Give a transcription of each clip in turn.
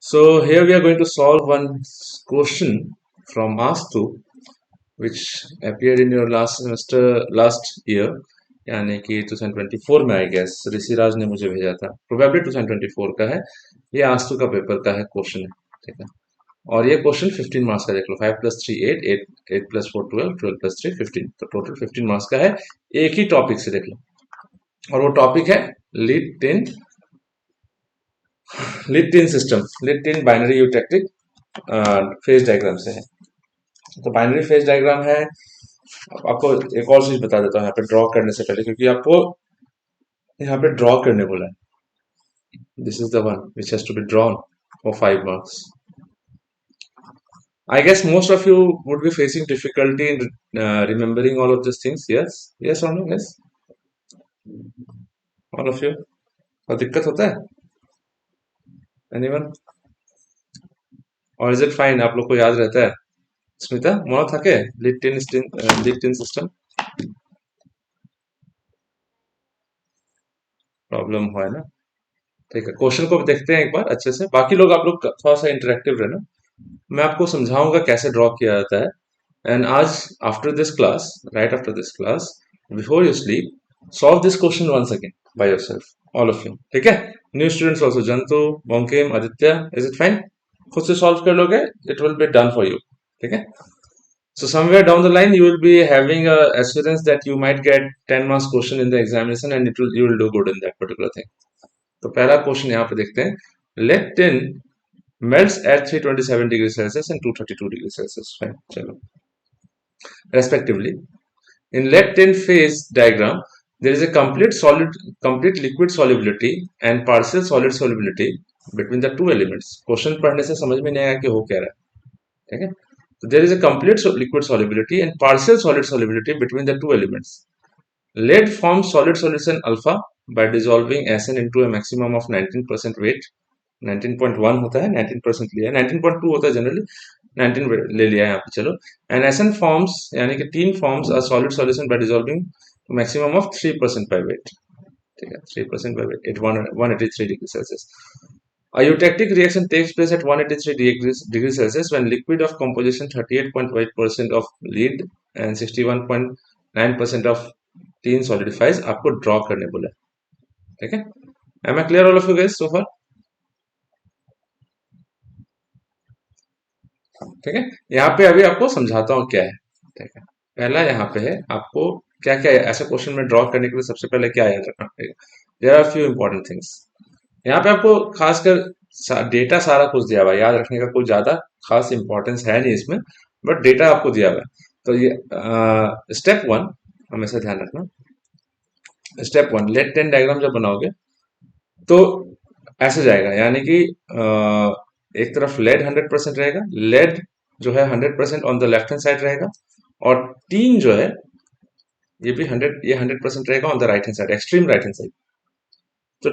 So here we are going to solve one question from ASTU which appeared in your last semester last year यानी कि 2024 में I guess Rishiraj ने मुझे भेजा था प्रोबेबली 2024 का है। ये आस्तु का पेपर का है क्वेश्चन है, ठीक है। और ये क्वेश्चन 15 मार्क्स का देख लो। 5 + 3 8 8 8 + 4 12 12 + 3 15, तो टोटल 15 मार्क्स का है। एक ही टॉपिक से देख लो और वो टॉपिक है lead tin lead tin binary eutectic phase diagram से है। तो बाइनरी फेज डायग्राम है। आपको एक और चीज बता देता हूँ यहाँ पे ड्रॉ करने से पहले, क्योंकि आपको यहाँ पे ड्रॉ करने बोला है। This is the one which has to be drawn for 5 marks. I guess most of you would be facing difficulty in remembering all of these things. Yes or no? Yes, all of you. और दिक्कत होता है anyone? और is it fine? आप लोग को याद रहता है? स्मिता मोना থাকে लिट इन सिस्टम प्रॉब्लम है ना? ठीक है, क्वेश्चन को देखते हैं एक बार अच्छे से। बाकी लोग आप लोग थोड़ा सा इंटरेक्टिव रहना। मैं आपको समझाऊंगा कैसे ड्रॉ किया जाता है। एंड आज after this class, right after this class, before you sleep, solve this question once again by yourself all of you, ठीक है। New students also, Jantu, Bankim, Aditya, is it fine? खुद से सॉल्व कर लोगे, it will be done for you, ठीक है। So somewhere down the line, you will be having a assurance that you might get 10 marks question in the examination, and you will do good in that particular thing. तो पहला question यहाँ पे देखते हैं। Lead tin melts at 327 degrees Celsius and 232 degrees Celsius. Fine, चलो respectively. In lead tin phase diagram, there is a complete liquid solubility and partial solid solubility between the two elements. Question पढ़ने से समझ में नहीं आया कि हो क्या रहा है, ठीक है। So there is a complete liquid solubility and partial solid solubility between the two elements. Lead forms solid solution alpha by dissolving SN into a maximum of 19% weight. 19.1 होता है, 19% लिया है, 19.2 होता है जनरली, 19 ले लिया है यहाँ पे, चलो। एंड SN फॉर्म्स यानी कि tin forms a solid solution by dissolving maximum of 3% by weight, ठीक है। 3% by weight at 183 degree Celsius. A eutectic reaction takes place at 183 degrees Celsius when liquid of composition 38.5% of lead and 61.9% of tin solidifies. आपको draw करने बोला, ठीक है। Am I clear all of you guys so far? ठीक है, यहाँ पे अभी आपको समझाता हूँ क्या है, ठीक है। पहला यहाँ पे है आपको क्या क्या ऐसा क्वेश्चन में ड्रॉ करने के लिए सबसे पहले क्या याद रखना पड़ेगा। There are few important things. यहाँ पे आपको खासकर डेटा सारा कुछ दिया हुआ है, याद रखने का कोई ज्यादा खास इंपॉर्टेंस है नहीं इसमें, बट डेटा आपको दिया हुआ है। तो ये स्टेप वन हमेशा ध्यान रखना। Step one, lead tin diagram जब बनाओगे तो ऐसे जाएगा, यानी कि एक तरफ लेड 100% रहेगा, लेड जो है 100% on the left hand side रहेगा, और टीन जो है ये भी 100% रहेगा on the right hand side, extreme right hand side. तो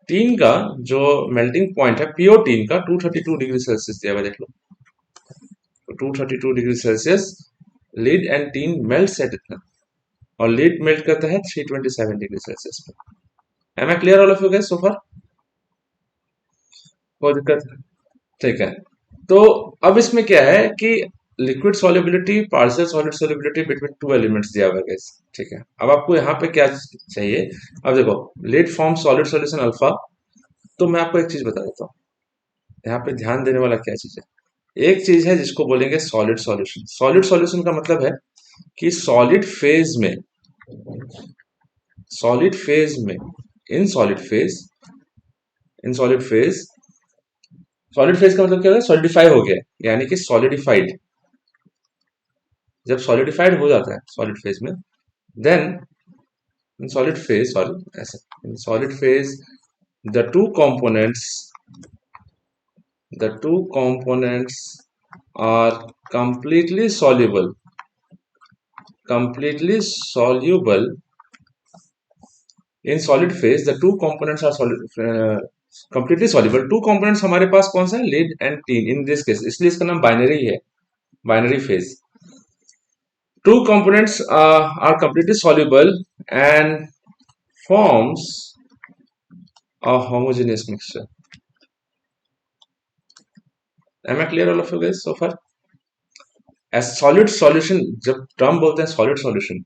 टीन का जो मेल्टिंग पॉइंट है प्योर टीन का 232 डिग्री सेल्सियस दिया हुआ, देख लो। तो 232 degree Celsius lead and tin melt at इतना, और लीड मेल्ट करता है 327 डिग्री सेल्सियस पे। Am I clear all of you guys so far? कोई दिक्कत? ठीक है। तो अब इसमें क्या है कि liquid solubility, partial solid solubility between two elements दिया हुआ है गाइस, ठीक है। अब आपको यहाँ पे क्या चाहिए? अब देखो, lead form solid solution alpha. तो मैं आपको एक चीज बता देता हूँ, यहाँ पे ध्यान देने वाला क्या चीज है। एक चीज है जिसको बोलेंगे सॉलिड सॉल्यूशन। सॉलिड सॉल्यूशन का मतलब है कि सॉलिड फेज में, सॉलिड फेज में, इन सॉलिड फेज, इन सॉलिड फेज, सॉलिड फेज का मतलब क्या है? सॉलिडिफाई हो गया, यानी कि सॉलिडिफाइड। जब सॉलिडिफाइड हो जाता है सॉलिड फेज में, then in solid phase, sorry ऐसे, in solid phase the two components the two components are completely soluble in solid phase. The two components are completely soluble. Two components हमारे पास कौन सा है? Lead and tin in this case, इसलिए इसका नाम binary है, binary phase. Two components are completely soluble and forms a homogeneous mixture. Am I clear all of you guys so far? As solid solution, जब term बोलते हैं solid solution,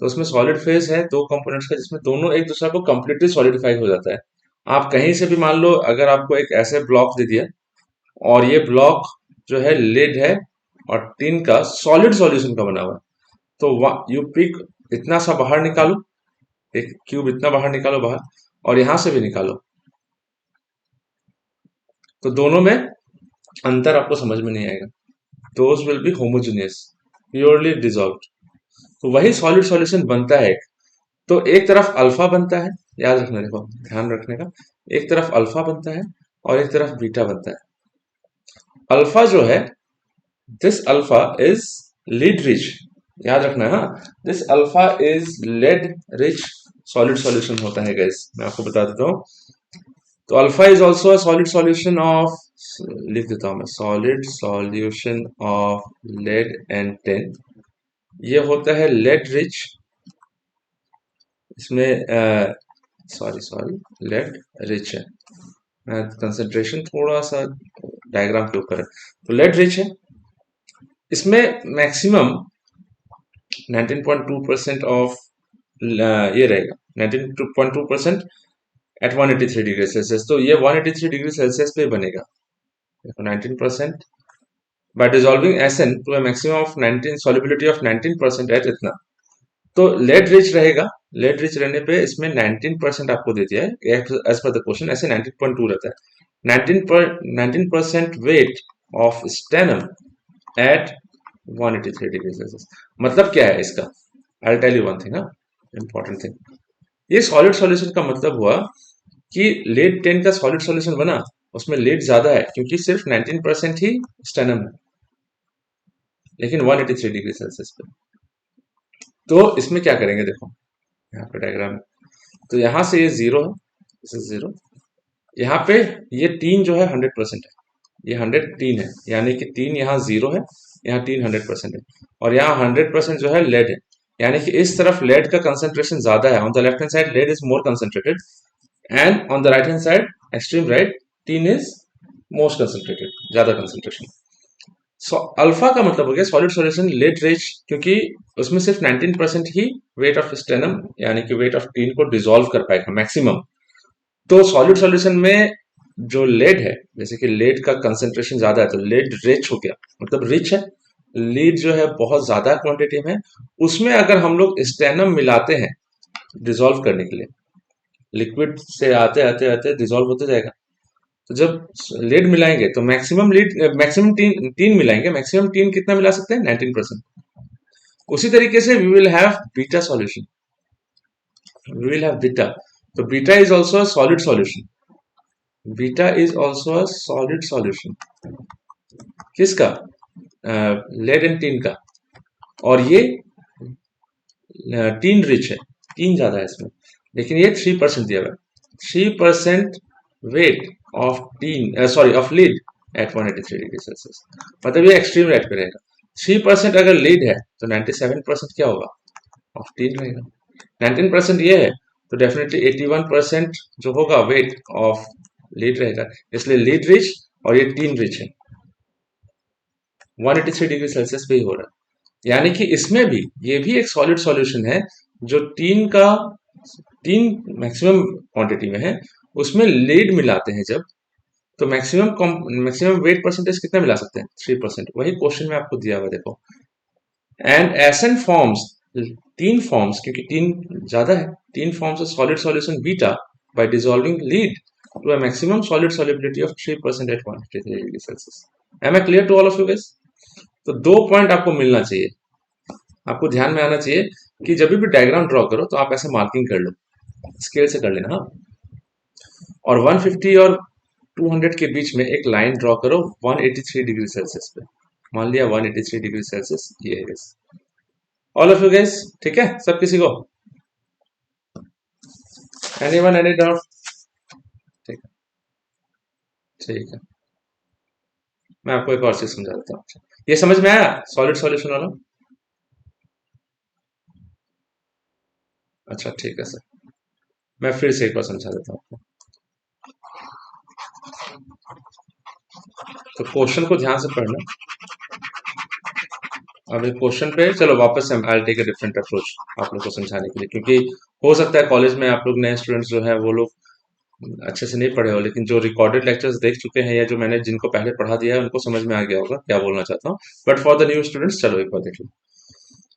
तो उसमें solid phase है दो कंपोनेंट्स का जिसमें दोनों एक दूसरे को कंप्लीटली सॉलिडिफाई हो जाता है। आप कहीं से भी मान लो, अगर आपको एक ऐसे ब्लॉक दे दिया और ये ब्लॉक जो है लेड है और टिन का सॉलिड सॉल्यूशन का बना हुआ है, तो यू पिक इतना सा बाहर निकालो, एक क्यूब इतना बाहर निकालो बाहर, और यहां से भी निकालो, तो दोनों में अंतर आपको समझ में नहीं आएगा। Those will be homogeneous, purely dissolve. तो वही सॉलिड सॉल्यूशन बनता है। तो एक तरफ अल्फा बनता है, याद रखना, देखो ध्यान रखने का, एक तरफ अल्फा बनता है और एक तरफ बीटा बनता है। अल्फा जो है, this alpha is lead rich, याद रखना है, हाँ, this alpha is lead rich solid solution होता है गैस, मैं आपको बता देता हूँ। तो alpha is also a solid solution of, लिख देता हूं मैं, solid solution of lead and tin. ये होता है लेड रिच, इसमें सॉरी सॉरी लेड रिच है, कंसंट्रेशन थोड़ा सा डायग्राम के ऊपर है। तो लेड रिच है, इसमें मैक्सिमम 19.2% ऑफ ये रहेगा, 19.2% एट 183 डिग्री सेल्सियस। तो ये 183 डिग्री सेल्सियस पे बनेगा। देखो 19% by dissolving SN to a maximum of 19, solubility of 19% at इतना। तो लेड रिच रहेगा, लेड रिच रहने पे इसमें 19% आपको दे दिया है एज पर द क्वेश्चन, ऐसे 19.2 रहता है। 19% weight of stannum at 183 degree Celsius. मतलब क्या है इसका? I tell you one thing, हाँ, इंपॉर्टेंट थिंग। ये सॉलिड सॉल्यूशन का मतलब हुआ कि लेड 10 का सॉलिड सॉल्यूशन बना, उसमें लेड ज्यादा है क्योंकि सिर्फ 19% ही स्टेनम है, लेकिन 183 डिग्री सेल्सियस पे। तो इसमें क्या करेंगे, देखो यहाँ पे डायग्राम में, तो यहाँ से ये जीरो है, दिस इज जीरो। यहाँ पे ये तीन जो है 100% है, ये 100 तीन है, यानी कि तीन यहाँ जीरो है, यहाँ तीन 100% है, और यहाँ 100% जो है लेड है, यानी कि इस तरफ लेड का कंसेंट्रेशन ज्यादा है। On the left hand side lead is more concentrated, and on the right hand side extreme right tin is most concentrated, ज्यादा कंसेंट्रेशन। सो अल्फा का मतलब हो गया सॉलिड सॉल्यूशन लेड रिच, क्योंकि उसमें सिर्फ 19% ही वेट ऑफ स्टेनम यानी कि वेट ऑफ टीन को डिसॉल्व कर पाएगा मैक्सिमम। तो सॉलिड सॉल्यूशन में जो लेड है, जैसे कि लेड का कंसेंट्रेशन ज्यादा है तो लेड रिच हो गया, मतलब रिच है, लीड जो है बहुत ज्यादा क्वांटिटी में, उसमें अगर हम लोग स्टेनम मिलाते हैं डिसॉल्व करने के लिए, लिक्विड से आते आते आते डिसॉल्व होते जाएगा। तो जब लीड मिलाएंगे तो मैक्सिमम लीड, मैक्सिमम तीन तीन मिलाएंगे, मैक्सिमम तीन कितना मिला सकते हैं? 19%। उसी तरीके से we will have beta solution, we will have beta. तो beta is also a solid solution, beta is also a solid solution किसका? लेड एंड टीन का। और ये टीन रिच है, टीन ज्यादा है इसमें, लेकिन ये 3% दिया हुआ है। 3% weight of tin, sorry of lead at 183 degree Celsius, मतलब ये एक्सट्रीम रेट पे रहेगा। 3% अगर लीड है तो 97% क्या होगा? ऑफ टीन रहेगा। 19% ये है तो डेफिनेटली 81% जो होगा वेट ऑफ लीड रहेगा, इसलिए लीड रिच और ये टीन रिच है, 183 डिग्री सेल्सियस पे ही हो रहा है। यानी कि इसमें भी, ये भी एक सॉलिड सॉल्यूशन है, जो तीन मैक्सिमम क्वांटिटी में है, उसमें लीड मिलाते हैं जब, तो मैक्सिमम वेट परसेंटेज कितना मिला सकते हैं? 3%। वही क्वेश्चन में आपको दिया हुआ, देखो। And SN forms, tin forms, क्योंकि तीन ज्यादा है, tin forms of solid solution beta by dissolving lead to a maximum solid solubility of 3% at 153 degree Celsius. Am I clear to all of you guys? तो दो point आपको मिलना चाहिए, आपको ध्यान में आना चाहिए कि जब भी डायग्राम ड्रॉ करो तो आप ऐसे मार्किंग कर लो, स्केल से कर लेना, हाँ। और 150 और 200 के बीच में एक लाइन ड्रॉ करो 183 डिग्री सेल्सियस पे, मान लिया 183 डिग्री सेल्सियस ये है। ऑल ऑफ यू गाइस, ठीक है सब किसी को? Anyone any doubt? ठीक है, ठीक है, मैं आपको एक और चीज समझा देता हूँ। ये समझ में आया सॉलिड सॉल्यूशन वाला? अच्छा ठीक है सर, मैं फिर से एक बार समझा देता हूँ आपको। तो क्वेश्चन को ध्यान से पढ़ना। अब एक क्वेश्चन पे चलो वापस से I take a different approach आप लोग को समझाने के लिए, क्योंकि हो सकता है कॉलेज में आप लोग नए स्टूडेंट्स जो है वो लोग अच्छे से नहीं पढ़े हो, लेकिन जो रिकॉर्डेड लेक्चर्स देख चुके हैं या जो मैंने जिनको पहले पढ़ा दिया है उनको समझ में आ गया होगा क्या बोलना चाहता हूँ। But for the new students चलो एक बार देख लो।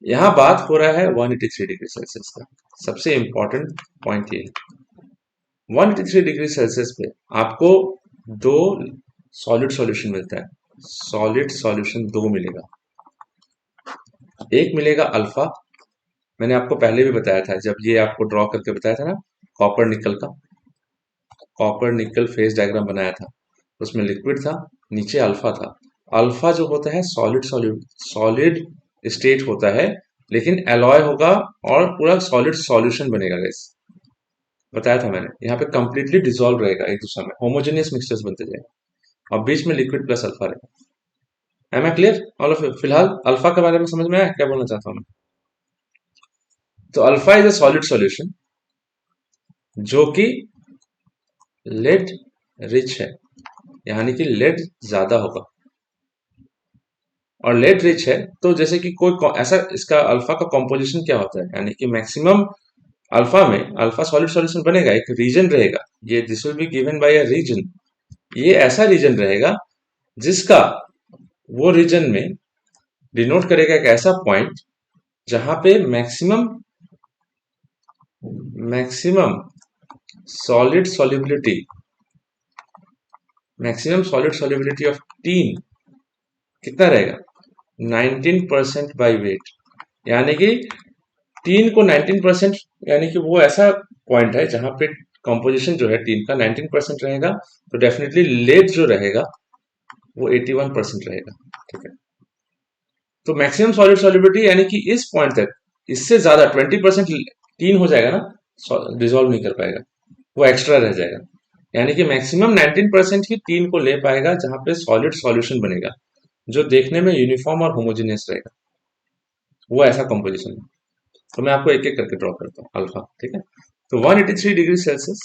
यहाँ बात हो रहा है 183 डिग्री सेल्सियस का। सबसे इंपॉर्टेंट पॉइंट ये 183 डिग्री सेल्सियस पे आपको दो सॉलिड सॉल्यूशन मिलता है। सॉलिड सॉल्यूशन दो मिलेगा। एक मिलेगा अल्फा, मैंने आपको पहले भी बताया था जब ये आपको ड्रॉ करके बताया था ना, कॉपर निकल का, कॉपर निकल फेस डायग्राम बनाया था, उसमें लिक्विड था, नीचे अल्फा था। अल्फा जो होता है सॉलिड सॉलिड स्टेट होता है, लेकिन एलॉय होगा और पूरा सॉलिड सॉल्यूशन बनेगा गाइस। बताया था मैंने, यहाँ पे कंप्लीटली डिसॉल्व रहेगा एक दूसरे में, होमोजेनियस मिक्सचर्स बनते जाएगा और बीच में लिक्विड प्लस अल्फा रहेगा। Am I clear all of you? फिलहाल अल्फा के बारे में समझ में आया क्या बोलना चाहता हूँ मैं? तो alpha is a solid solution जो कि लेड रिच है, यानी कि लेड ज्यादा होगा। और लेड रिच है तो जैसे कि ऐसा इसका अल्फा का कॉम्पोजिशन क्या होता है, यानी कि मैक्सिमम अल्फा में अल्फा सॉलिड सॉल्यूशन बनेगा, एक रीजन रहेगा, ये this will be given by a region. ये ऐसा रीजन रहेगा जिसका वो रीजन में डिनोट करेगा एक ऐसा पॉइंट जहां पे maximum maximum solid solubility maximum solid solubility of tin कितना रहेगा? 19% बाई वेट। यानी कि टीन को 19%, यानी कि वो ऐसा पॉइंट है जहां पे कंपोजिशन जो है टीन का 19% रहेगा, तो डेफिनेटली लेड जो रहेगा वो 81% रहेगा। ठीक है, तो मैक्सिमम सॉलिड सॉल्युबिलिटी यानी कि इस पॉइंट तक, इससे ज्यादा 20% टीन हो जाएगा ना, डिजोल्व नहीं कर पाएगा, वो एक्स्ट्रा रह जाएगा। यानी कि मैक्सिमम 19% ही टीन को ले पाएगा जहां पे सॉलिड सॉल्यूशन बनेगा, जो देखने में यूनिफॉर्म और होमोजेनियस रहेगा, वो ऐसा कंपोजिशन है। तो मैं आपको एक एक करके ड्रॉ करता हूँ अल्फा। ठीक है, तो 183 डिग्री सेल्सियस,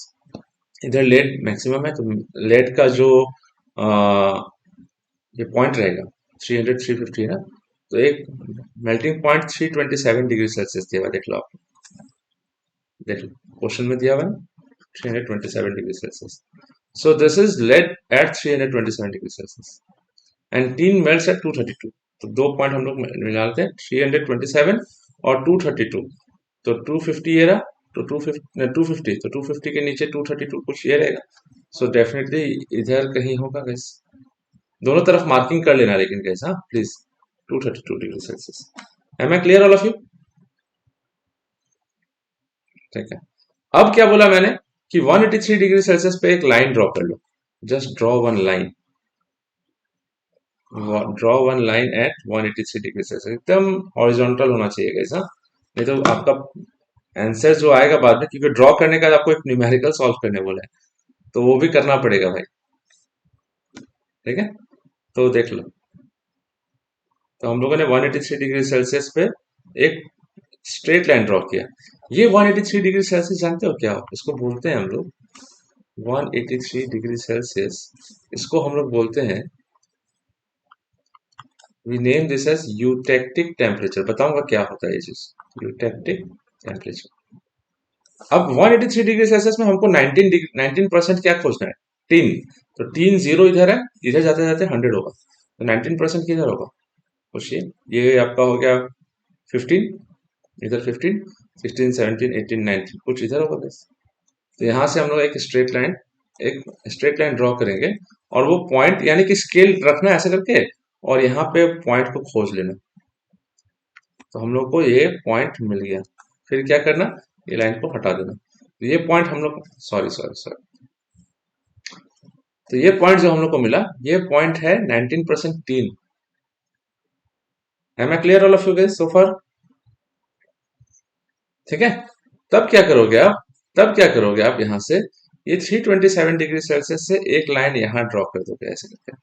इधर लेड मैक्सिमम है, तो लेड का जो ये पॉइंट रहेगा 300 350 है ना, तो एक मेल्टिंग पॉइंट 327 डिग्री सेल्सियस दिया हुआ, देख लो आप, देख लो क्वेश्चन में दिया हुआ है 327 degree Celsius. So this is lead at 327 degree Celsius and tin melts at 232। तो दो पॉइंट हम लोग मिलाते हैं, 327 और 232, तो 250 ये रहा, तो 250 तो 250 के नीचे 232 कुछ ये रहेगा। सो डेफिनेटली इधर कहीं होगा गैस, दोनों तरफ मार्किंग कर लेना लेकिन गैस, हाँ please, 232 degree Celsius. Am I clear all of you? ठीक है, अब क्या बोला मैंने कि 183 डिग्री सेल्सियस पे एक लाइन ड्रॉ कर लो, just draw one line, draw one line at 183 degree Celsius, एकदम हॉरिजॉन्टल होना चाहिए गाइस, हाँ, नहीं तो आपका आंसर जो आएगा बाद में, क्योंकि ड्रॉ करने का आपको एक न्यूमेरिकल सॉल्व करने बोला है, तो वो भी करना पड़ेगा भाई। ठीक है, तो देख लो, तो हम लोगों ने 183 डिग्री सेल्सियस पे एक स्ट्रेट लाइन ड्रॉ किया। ये 183 डिग्री सेल्सियस जानते हो क्या इसको बोलते हैं हम लोग? 183 डिग्री सेल्सियस, इसको हम लोग बोलते हैं, we name this as eutectic temperature. बताऊंगा क्या होता है ये चीज, यूटेक्टिक टेम्परेचर। अब 183 डिग्री सेल्सियस में हमको 19% क्या खोजना है? टीन। तो टीन जीरो इधर है, इधर जाते जाते 100 होगा, तो 19% किधर होगा? पूछिए, ये आपका हो गया 15, इधर 15, 16, 17, 18, 19, कुछ इधर होगा बस। तो यहां से हम लोग एक स्ट्रेट लाइन ड्रॉ करेंगे, और वो पॉइंट यानी कि स्केल रखना है ऐसे करके, और यहाँ पे पॉइंट को खोज लेना। तो हम लोग को ये पॉइंट मिल गया, फिर क्या करना, ये लाइन को हटा देना। तो ये पॉइंट हम लोग, सॉरी सॉरी सॉरी, तो ये पॉइंट जो हम लोग को मिला, ये पॉइंट है 19% tin. Am I clear all of you guys so far? ठीक है, तब क्या करोगे आप, यहाँ से ये 327 डिग्री सेल्सियस से एक लाइन यहां ड्रॉ कर दोगे ऐसे करके।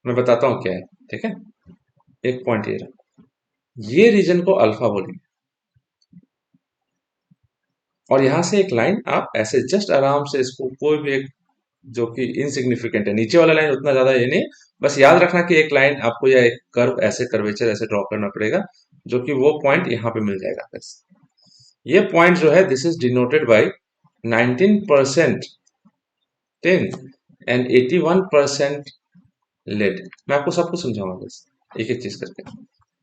मैं बताता हूं क्या है। ठीक है, एक पॉइंट ये रहा, ये रीजन को अल्फा बोलेंगे, और यहां से एक लाइन आप ऐसे जस्ट आराम से इसको कोई भी एक जो कि इनसिग्निफिकेंट है। नीचे वाला लाइन उतना ज्यादा ये नहीं, बस याद रखना कि एक लाइन आपको या एक कर्व ऐसे कर्वेचर ऐसे ड्रॉ करना पड़ेगा, जो कि वो पॉइंट यहाँ पे मिल जाएगा बस। ये पॉइंट जो है this is denoted by 19% tin and 81% lead. मैं आपको सब कुछ समझाऊंगा बस एक एक चीज करके।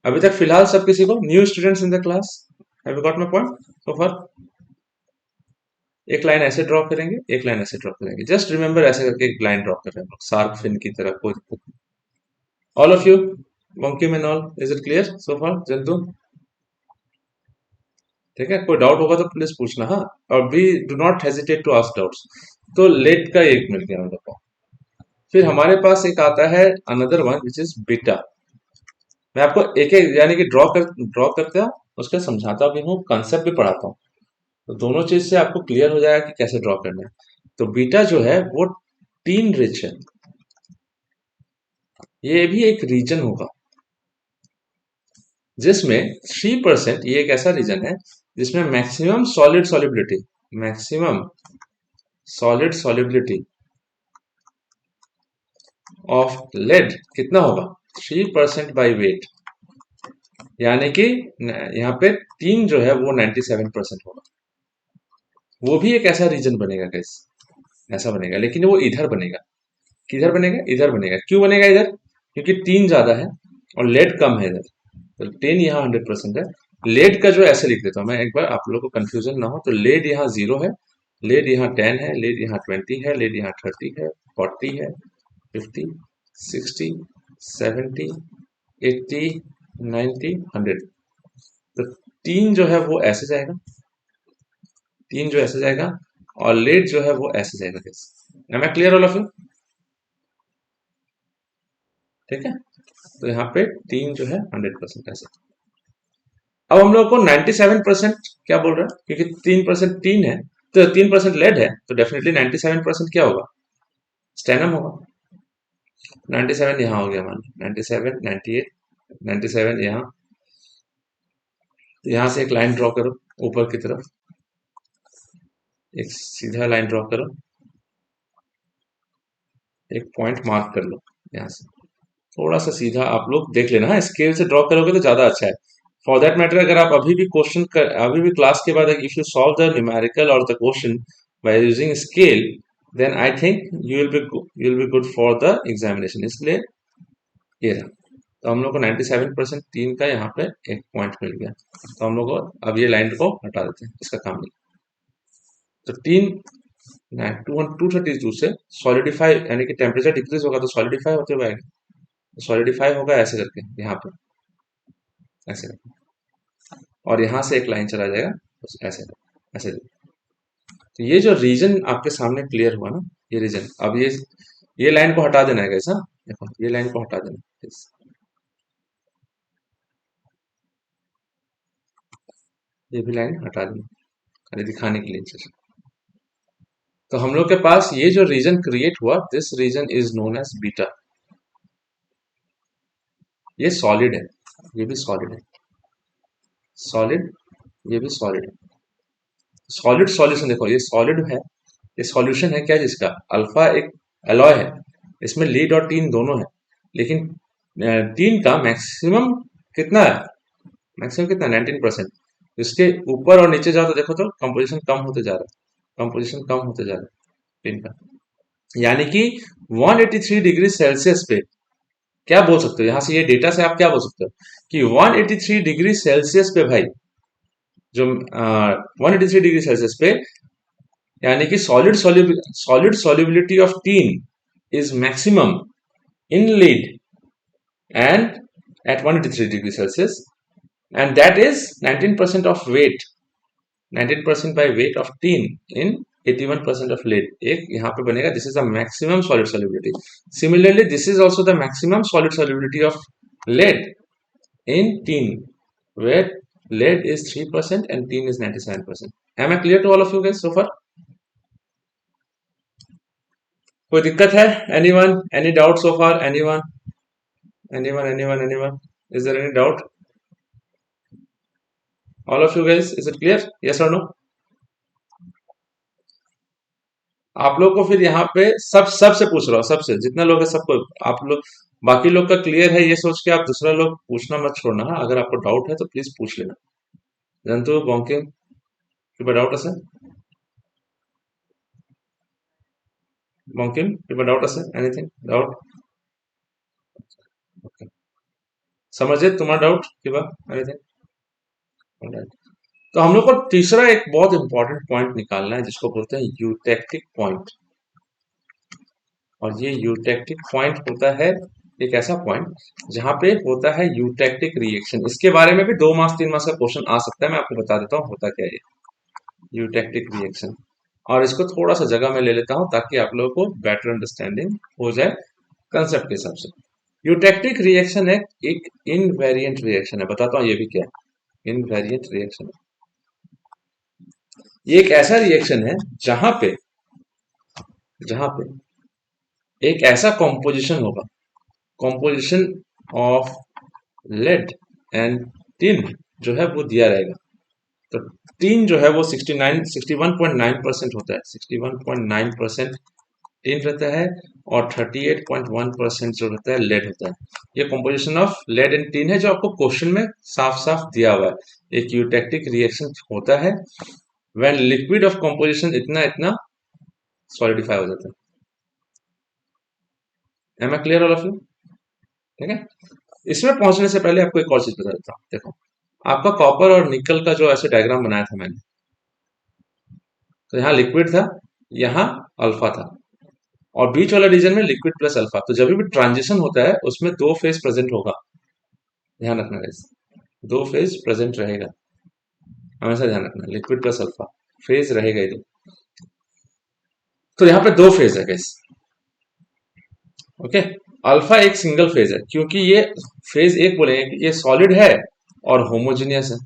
अभी तक फिलहाल सब किसी को new students in the class, have you got my point so far? एक लाइन ऐसे ड्रॉ करेंगे, एक लाइन ऐसे ड्रॉ करेंगे, जस्ट रिमेंबर ऐसे करके एक लाइन ड्रॉ कर रहे हैं शार्क फिन की तरह, कोई दिक्कत नहीं। All of you, monkey man all, is it clear so far जंतु? ठीक है, कोई डाउट होगा तो प्लीज पूछना, हाँ। और भी do not hesitate to ask doubts. तो लेट का एक मिल गया हम लोग को। फिर हमारे पास एक आता है another one which is beta. मैं आपको एक एक यानी कि ड्रॉ करते हैं, उसका समझाता भी हूँ, कंसेप्ट भी पढ़ाता हूँ, तो दोनों चीज से आपको क्लियर हो जाएगा कि कैसे ड्रॉ करना है। तो बीटा जो है वो टीन रिच है, ये भी एक रीजन होगा जिसमें 3%, ये एक ऐसा रीजन है जिसमें maximum solid solubility of lead कितना होगा? 3% बाई वेट, यानी कि यहाँ पे टीन जो है वो 97% होगा। वो भी एक ऐसा रीजन बनेगा गाइस, ऐसा बनेगा, लेकिन वो इधर बनेगा। किधर बनेगा? इधर बनेगा। क्यों बनेगा इधर? क्योंकि टीन ज्यादा है और लेड कम है इधर, तो टेन यहाँ 100% है। लेड का जो ऐसे लिख देता हूँ मैं, एक बार आप लोगों को कंफ्यूजन ना हो, तो लेड यहाँ 0 है, लेड यहाँ 10 है, लेड यहाँ 20 है, लेड यहाँ 30 है, 40 है, 50, 60, 70, 80, 90, 100। तो तीन जो है वो ऐसे जाएगा, तीन जो ऐसे जाएगा, और लेड जो है वो ऐसे जाएगा। कैसे? Am I clear all of you? ठीक है, तो यहाँ पे तीन जो है 100% ऐसे। अब हम लोग को 97% क्या बोल रहा है? क्योंकि 3% टीन है, तो 3% लेड है, तो डेफिनेटली 97% क्या होगा? स्टेनम होगा। 97 यहाँ हो गया, मान लो 97, 98, 97 यहाँ, तो यहाँ से एक लाइन ड्रॉ करो ऊपर की तरफ, एक सीधा लाइन ड्रॉ करो, एक पॉइंट मार्क कर लो यहाँ से, थोड़ा सा सीधा आप लोग देख लेना, हाँ स्केल से ड्रॉ करोगे तो ज्यादा अच्छा है। फॉर दैट मैटर, अगर आप अभी भी क्लास के बाद if you solve the numerical और the question by using scale, then I think you will be good for the examination. इसलिए ये रहा, तो हम लोग को 97% तीन का यहाँ पे एक पॉइंट मिल गया, तो हम लोग को अब ये लाइन को हटा देते हैं, इसका काम नहीं। तो तीन 232 से सॉलिडिफाई, यानी कि टेम्परेचर डिक्रीज होगा तो सॉलिडिफाई होते हुए आएगा, सॉलिडिफाई होगा ऐसे करके यहाँ पे, ऐसे करके, और यहाँ से एक लाइन चला जाएगा, बस ऐसे ऐसे। तो ये जो रीजन आपके सामने क्लियर हुआ ना, ये रीजन, अब ये लाइन को हटा देना है कैसा, देखो ये लाइन को हटा देना है, ये भी लाइन हटा देना, खाली दिखाने के लिए just। तो हम लोग के पास ये जो रीजन क्रिएट हुआ, this region is known as beta. ये सॉलिड है, ये भी सॉलिड है, सॉलिड, ये भी सॉलिड है। सॉलिड सॉल्यूशन देखो, ये सॉलिड है, ये सॉल्यूशन है क्या जिसका? अल्फा एक एलॉय है, इसमें लीड और टीन दोनों है, लेकिन टीन का मैक्सिमम कितना है? मैक्सिमम कितना? 19%। इसके ऊपर और नीचे जाओ तो देखो तो कंपोजिशन कम होते जा रहा है, कंपोजिशन कम होते जा रहा है टीन का, यानी कि 183 डिग्री सेल्सियस पे क्या बोल सकते हो, यहां से ये डेटा से आप क्या बोल सकते हो कि 183 डिग्री सेल्सियस पे भाई, जो 183 डिग्री सेल्सियस पे, यानी कि solid solubility of tin is maximum in lead and at 183 degree Celsius, and that is 19% of weight, 19% by weight of tin in 81% of lead। एक यहाँ पे बनेगा, this is the maximum solid solubility। Similarly, this is also the maximum solid solubility of lead in tin, where lead is 3% and tin is 97%। Am I clear to all of you guys so far? कोई दिक्कत है? Anyone? Any doubt so far? Anyone? Anyone? Is there any doubt? All of you guys, is it clear? Yes or no? आप लोग को फिर यहाँ पे सबसे पूछ रहा हूँ, सबसे जितना लोग है सबको, आप लोग बाकी लोग का क्लियर है ये सोच के आप दूसरा लोग पूछना मत छोड़ना। हाँ, अगर आपको डाउट है तो प्लीज पूछ लेना। जंतु बॉन्के डाउट है बॉन्किम डाउट है एनीथिंग डाउट? समझे तुम्हारा डाउट कि एनीथिंग? तो हम लोग को तीसरा एक बहुत इंपॉर्टेंट पॉइंट निकालना है जिसको बोलते हैं यूटेक्टिक पॉइंट। और ये यूटेक्टिक पॉइंट होता है एक ऐसा पॉइंट जहां पे होता है यूटेक्टिक रिएक्शन। इसके बारे में भी 2 मार्क्स 3 मार्क्स का क्वेश्चन आ सकता है, मैं आपको बता देता हूँ होता क्या है ये यूटेक्टिक रिएक्शन। और इसको थोड़ा सा जगह में ले लेता हूँ ताकि आप लोगों को बेटर अंडरस्टैंडिंग हो जाए कंसेप्ट के हिसाब से। यूटेक्टिक रिएक्शन है एक इनवेरिएंट रिएक्शन है, बताता हूँ ये भी क्या है इनवेरिएंट रिएक्शन। ये एक ऐसा रिएक्शन है जहां पे एक ऐसा कॉम्पोजिशन होगा, composition of lead and tin जो है वो दिया रहेगा। तो टिन जो है वो 61.9% होता है, 61.9% टिन रहता है, और 38.1% जो रहता है लेड होता है। ये composition of lead and tin है जो आपको क्वेश्चन में साफ साफ दिया हुआ है। एक यूटेक्टिक रिएक्शन होता है व्हेन लिक्विड ऑफ कॉम्पोजिशन इतना इतना सॉलिडिफाई हो जाता है। Am I clear all of you? ठीक है। इसमें पहुंचने से पहले आपको एक और चीज बता देता हूँ। देखो, आपका कॉपर और निकल का जो ऐसे डायग्राम बनाया था मैंने, तो यहाँ लिक्विड था, यहाँ अल्फा था, और बीच वाला रीजन में लिक्विड प्लस अल्फा। तो जब भी ट्रांजिशन होता है उसमें दो फेज प्रेजेंट होगा, ध्यान रखना गाइस, दो फेज प्रेजेंट रहेगा, हमेशा ध्यान रखना, लिक्विड प्लस अल्फा फेज रहेगा ही। तो यहाँ पे दो फेज है गाइस, ओके। अल्फा एक सिंगल फेज है क्योंकि ये फेज एक बोलेंगे कि ये सॉलिड है और होमोजीनियस है,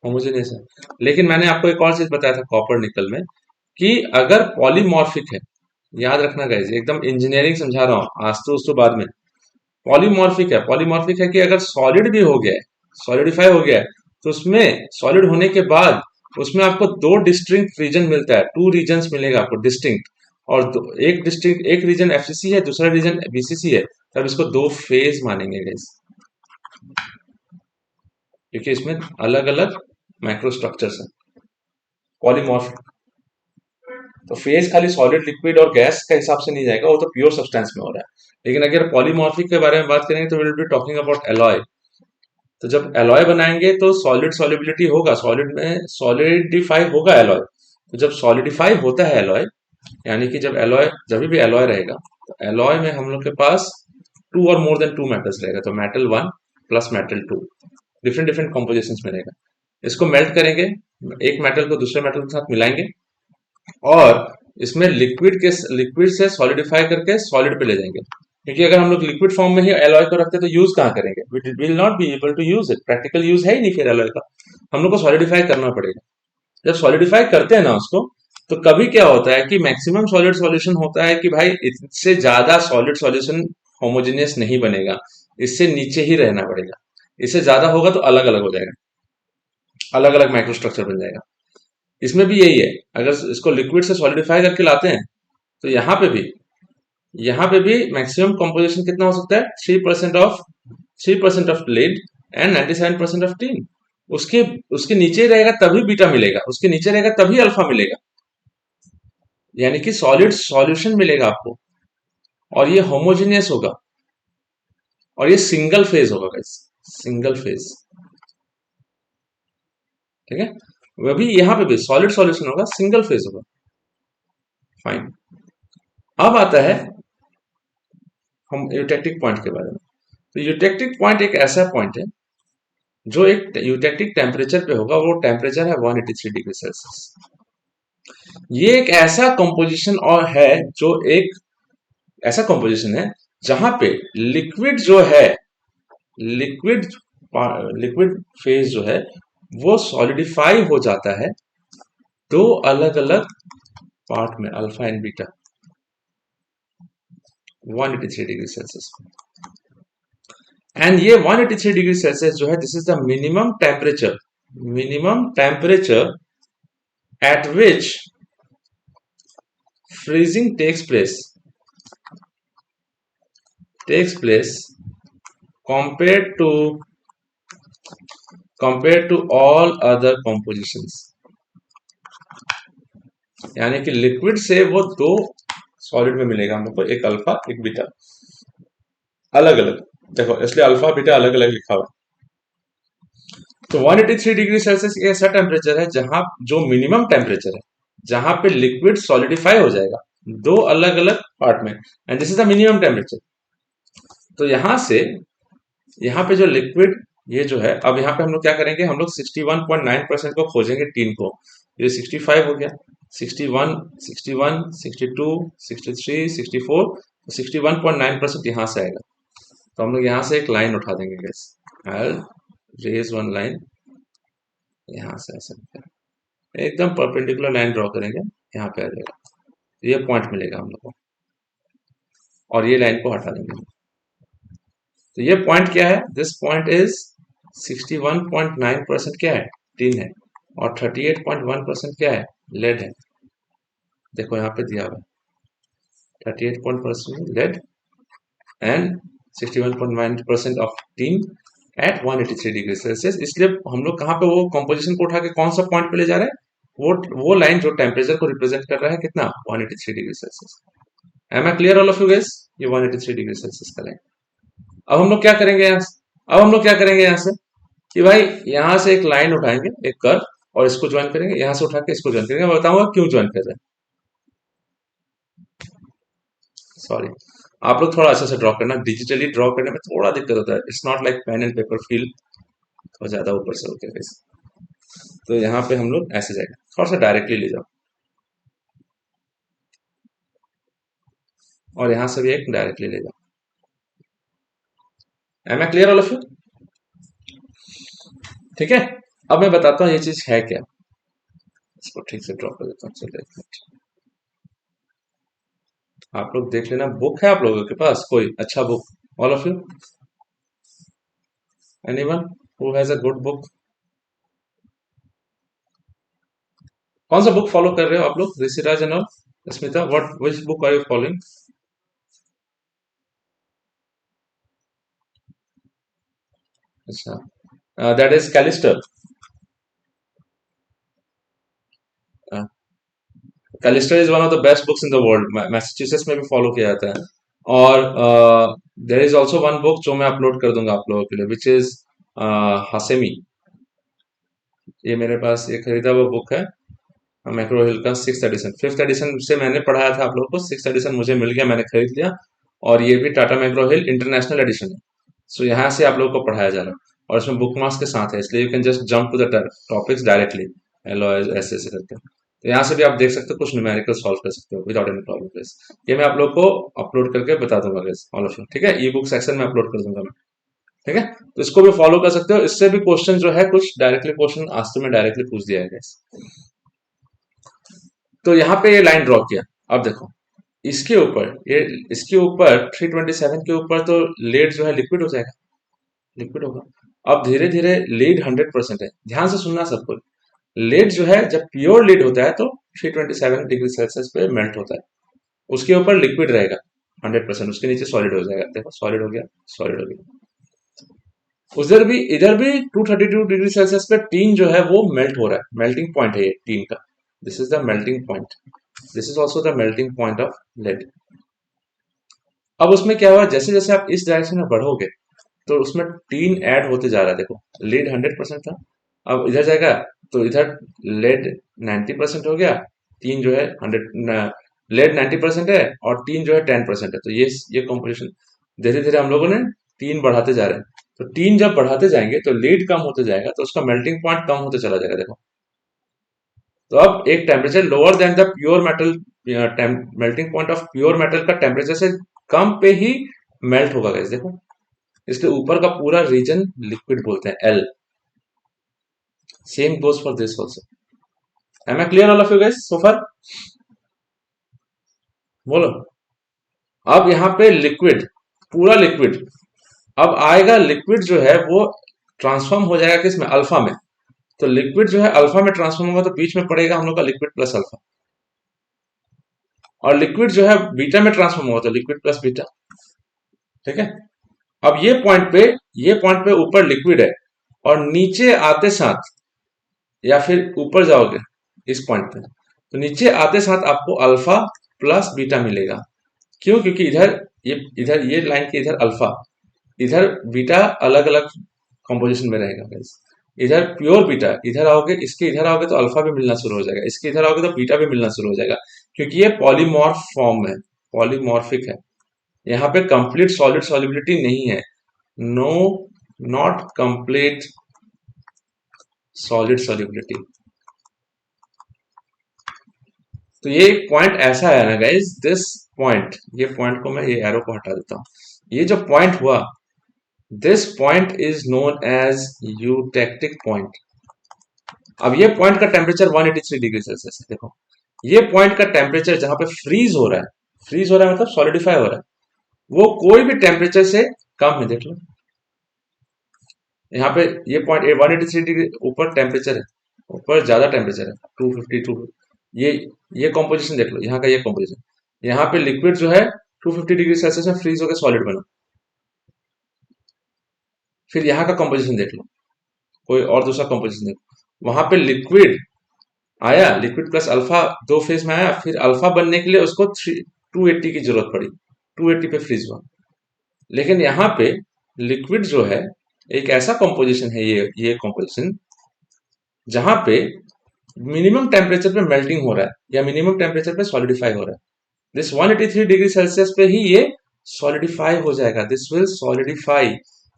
होमोजेनियस है। लेकिन मैंने आपको एक और चीज बताया था कॉपर निकल में कि अगर पॉलीमॉर्फिक है, याद रखना गाइस, एकदम इंजीनियरिंग समझा रहा हूं, आज तो उसको बाद में। पॉलीमॉर्फिक है कि अगर सॉलिड भी हो गया है, सॉलिडिफाई हो गया है, तो उसमें सॉलिड होने के बाद उसमें आपको दो डिस्टिंक्ट रीजन मिलता है, टू रीजन्स मिलेगा आपको डिस्टिंक्ट। और एक डिस्टिंक्ट, एक रीजन एफसीसी है, दूसरा रीजन बीसीसी है, तब इसको दो फेज मानेंगे गाइस, क्योंकि इसमें अलग अलग माइक्रोस्ट्रक्चर्स हैं पॉलीमॉर्फिक। तो फेज खाली सॉलिड लिक्विड और गैस का हिसाब से नहीं जाएगा, वो तो प्योर सब्सटेंस में हो रहा है। लेकिन अगर पॉलीमॉर्फिक के बारे में बात करेंगे तो will be talking about alloy. तो जब एलॉय बनाएंगे तो सॉलिड सॉलिबिलिटी होगा, सॉलिड में सॉलिडिफाई होगा एलॉय। तो जब सॉलिडिफाई होता है एलॉय, यानी कि जब भी एलॉय रहेगा, तो एलॉय में हम लोग के पास टू और मोर देन टू मेटल्स रहेगा। तो metal one plus metal two different different composition में रहेगा। इसको मेल्ट करेंगे, एक मेटल को दूसरे मेटल के साथ मिलाएंगे, और इसमें लिक्विड से सॉलिडिफाई करके सॉलिड पे ले जाएंगे। क्योंकि अगर हम लोग लिक्विड फॉर्म में ही एलॉय को रखते तो यूज कहाँ करेंगे, we will not be able to use it, practical use है ही नहीं फिर एलॉय का। हम लोग को सॉलिडिफाई करना पड़ेगा। जब सॉलिडिफाई करते हैं ना उसको, तो कभी क्या होता है कि मैक्सिमम सॉलिड सॉल्यूशन होता है कि भाई इससे ज्यादा सॉलिड सॉल्यूशन होमोजेनियस नहीं बनेगा, इससे नीचे ही रहना पड़ेगा। इससे ज्यादा होगा तो अलग अलग हो जाएगा, अलग अलग माइक्रोस्ट्रक्चर बन जाएगा। इसमें भी यही है, अगर इसको लिक्विड से सॉलिडिफाई करके लाते हैं तो यहाँ पे भी मैक्सिमम कंपोजिशन कितना हो सकता है, 3% of lead and 97% of tin. उसके उसके नीचे रहेगा तभी बीटा मिलेगा, उसके नीचे रहेगा तभी अल्फा मिलेगा, यानी कि सॉलिड सॉल्यूशन मिलेगा आपको, और ये होमोजेनियस होगा, और ये सिंगल फेज होगा गाइस, सिंगल फेज। ठीक है, वह भी यहाँ पे भी सॉलिड सॉल्यूशन होगा, सिंगल फेज होगा। फाइन। अब आता है हम यूटेक्टिक पॉइंट के बारे में। तो यूटेक्टिक पॉइंट एक ऐसा पॉइंट है जो एक यूटेक्टिक टेम्परेचर पे होगा, वो टेम्परेचर है 183 डिग्री सेल्सियस। ये एक ऐसा कंपोजिशन और है जो एक ऐसा कंपोजिशन है जहां पे लिक्विड जो है, लिक्विड लिक्विड फेज जो है वो सॉलिडिफाई हो जाता है दो अलग अलग पार्ट में, alpha and beta, 183 degree Celsius. And ये 183 डिग्री सेल्सियस जो है, this is the minimum temperature at which freezing takes place compared to all other compositions। यानी कि लिक्विड से वो दो सॉलिड में मिलेगा हम लोग को, एक अल्फा एक बीटा, अलग अलग। देखो इसलिए अल्फा बीटा अलग अलग लिखा हुआ है। तो 183 डिग्री सेल्सियस एक ऐसा टेम्परेचर है जहां जो मिनिमम टेम्परेचर है, जहां पे लिक्विड सॉलिडिफाई हो जाएगा दो अलग अलग पार्ट में, and this is the minimum temperature. तो यहाँ पे जो लिक्विड ये जो है, अब यहाँ पे हम लोग क्या करेंगे, हम लोग 61.9% को खोजेंगे टीन को। ये 65 हो गया, 61, 61, 62, 63, 64, 61.9% यहाँ से आएगा। तो हम लोग यहाँ से एक लाइन उठा देंगे गैस, आई रेज वन लाइन यहाँ से ऐसे एकदम परपेंडिकुलर लाइन ड्रॉ करेंगे, यहाँ पे आ जाएगा, ये पॉइंट मिलेगा हम लोग को, और ये लाइन को हटा देंगे। तो ये पॉइंट क्या है, दिस पॉइंट इज 61.9% क्या है, टिन है, और 38.1% क्या है, लेड है। देखो यहाँ पे दिया हुआ है 38% lead and 61.9% of tin at 183 degree Celsius. इसलिए हम लोग कहाँ पे वो कंपोजिशन को उठा के कौन सा पॉइंट पे ले जा रहे हैं, वो लाइन जो टेम्परेचर को रिप्रेजेंट कर रहा है कितना, 183 degree Celsius. Am I clear all of you guys, ये 183 डिग्री सेल्सियस का लाइन। अब हम लोग क्या करेंगे यहाँ से कि भाई यहाँ से एक लाइन उठाएंगे, एक कर्व, और इसको ज्वाइन करेंगे, यहाँ से उठा के इसको ज्वाइन करेंगे। मैं बताऊंगा क्यों ज्वाइन कर रहे हैं। सॉरी, आप लोग थोड़ा अच्छे से ड्रॉ करना, डिजिटली ड्रॉ करने में थोड़ा दिक्कत होता है, it's not like pen and paper feel थोड़ा ज्यादा ऊपर से होके फेस। तो यहाँ पे हम लोग ऐसे जाएंगे, थोड़ा सा डायरेक्टली ले जाओ, और यहाँ से भी एक डायरेक्टली ले जाओ। Am I clear all of you, ठीक है। अब मैं बताता हूँ ये चीज है क्या, इसको ठीक से ड्रॉ कर देता हूँ। चलिए आप लोग देख लेना, बुक है आप लोगों के पास कोई अच्छा book, all of you, anyone who has a good book. कौन सा बुक फॉलो कर रहे हो आप लोग, Rishiraj and all, Smita, what which book are you following? अच्छा, that is Callister. Callister is one of the best books in the world, Massachusetts में भी फॉलो किया जाता है। और there is also one book जो मैं अपलोड कर दूंगा आप लोगों के लिए, विच इज हासेमी। ये मेरे पास ये खरीदा हुआ बुक है, मैक्रो हिल का 6th एडिशन। 5th एडिशन से मैंने पढ़ाया था आप लोगों को, 6th एडिशन मुझे मिल गया, मैंने खरीद लिया, और ये भी टाटा मैक्रो हिल इंटरनेशनल एडिशन है। सो यहाँ से आप लोगों को पढ़ाया जा रहा है, और इसमें बुक मार्क्स के साथ है, इसलिए you can just jump to the topics directly, एल ऐसे ऐसे करके। तो यहाँ से भी आप देख सकते हो, कुछ न्यूमेरिकल सॉल्व कर सकते हो विदाउट एनी प्रॉब्लम। ये मैं आप लोग को अपलोड करके बता दूंगा ऑल ऑफ यू, ठीक है, ई बुक सेक्शन में अपलोड कर दूंगा मैं, ठीक है। तो इसको भी फॉलो कर सकते हो, इससे भी क्वेश्चन जो है कुछ डायरेक्टली क्वेश्चन आज तो में डायरेक्टली पूछ दिया है। तो यहाँ पे ये लाइन ड्रॉ किया, अब देखो इसके ऊपर, ये इसके ऊपर 327 के ऊपर तो लेड जो है लिक्विड हो जाएगा, लिक्विड होगा। अब धीरे धीरे लीड 100% है, ध्यान से सुनना सबको। लीड जो है जब प्योर लीड होता है तो 327 डिग्री सेल्सियस पे मेल्ट होता है, उसके ऊपर लिक्विड रहेगा 100%, उसके नीचे सॉलिड हो जाएगा। देखो सॉलिड हो गया, सॉलिड हो गया। इधर भी 232 डिग्री सेल्सियस पे टीन जो है वो मेल्ट हो रहा है, मेल्टिंग पॉइंट है ये टीन का, this is the melting point, this is also the melting point of lead. अब उसमें क्या हुआ, जैसे जैसे आप इस डायरेक्शन में बढ़ोगे तो उसमें टीन ऐड होते जा रहा है। देखो लीड 100% था, अब इधर जाएगा तो इधर लेड 90% हो गया, टीन जो है 100, लेड 90% है और टीन जो है 10% है। तो ये कॉम्पोजिशन धीरे धीरे हम लोगों ने टीन बढ़ाते जा रहे हैं। तो टीन जब बढ़ाते जाएंगे तो लीड कम होते जाएगा, तो उसका मेल्टिंग पॉइंट कम होते चला जाएगा। देखो तो अब एक temperature lower than the pure metal, melting point of pure metal का टेम्परेचर से कम पे ही मेल्ट होगा गाइस। देखो इसलिए ऊपर का पूरा रीजन लिक्विड बोलते हैं, L. Same goes for this also. Am I clear all of you guys so far? बोलो। अब यहाँ पे लिक्विड, पूरा लिक्विड, अब आएगा लिक्विड जो है वो ट्रांसफॉर्म हो जाएगा किसमें, अल्फा में। तो लिक्विड जो है अल्फा में ट्रांसफॉर्म होगा तो बीच में पड़ेगा हम लोग का लिक्विड प्लस अल्फा, और लिक्विड जो है बीटा में ट्रांसफॉर्म होगा तो लिक्विड प्लस बीटा। ठीक है, अब ये पॉइंट पे ऊपर लिक्विड है, और नीचे आते साथ या फिर ऊपर जाओगे इस पॉइंट पे, तो नीचे आते साथ आपको अल्फा प्लस बीटा मिलेगा। क्यों? क्योंकि इधर ये लाइन के इधर अल्फा, इधर बीटा अलग अलग कंपोजिशन में रहेगा गाइस। इधर प्योर बीटा, इधर आओगे, इसके इधर आओगे तो अल्फा भी मिलना शुरू हो जाएगा, इसके इधर आओगे तो बीटा भी मिलना शुरू हो जाएगा, क्योंकि ये पॉलीमॉर्फ फॉर्म है, पॉलीमॉर्फिक है। यहाँ पे कंप्लीट सॉलिड सॉलिबिलिटी नहीं है, no, not complete solid solubility. तो ये एक पॉइंट ऐसा है ना गाइज, दिस पॉइंट, ये पॉइंट को मैं ये एरो को हटा देता हूं, ये जो पॉइंट हुआ, this point is known as eutectic point. अब ये पॉइंट का टेम्परेचर 183 डिग्री सेल्सियस है। देखो ये पॉइंट का टेम्परेचर जहां पे फ्रीज हो रहा है, फ्रीज हो रहा है मतलब सॉलिडिफाई हो रहा है, वो कोई भी टेम्परेचर से कम है। देख लो यहाँ पे ये पॉइंट 183 डिग्री ऊपर टेम्परेचर है, ऊपर ज्यादा टेम्परेचर है 252। ये ये कॉम्पोजिशन देख लो, यहाँ का ये कॉम्पोजिशन, यहाँ पे लिक्विड जो है 250 डिग्री सेल्सियस में फ्रीज होकर सॉलिड बना। फिर यहाँ का कॉम्पोजिशन देख लो, कोई और दूसरा कॉम्पोजिशन देखो, वहां पे लिक्विड आया, लिक्विड प्लस अल्फा दो फेज में आया, फिर अल्फा बनने के लिए उसको 280 की जरूरत पड़ी, 280 पे फ्रीज हुआ। लेकिन यहाँ पे लिक्विड जो है एक ऐसा कॉम्पोजिशन है, ये कॉम्पोजिशन जहां पे मिनिमम टेम्परेचर पे मेल्टिंग हो रहा है या मिनिमम टेम्परेचर पे सॉलिडिफाई हो रहा है। दिस 183 डिग्री सेल्सियस पे ही ये सॉलिडिफाई हो जाएगा, दिस विल सॉलिडिफाई,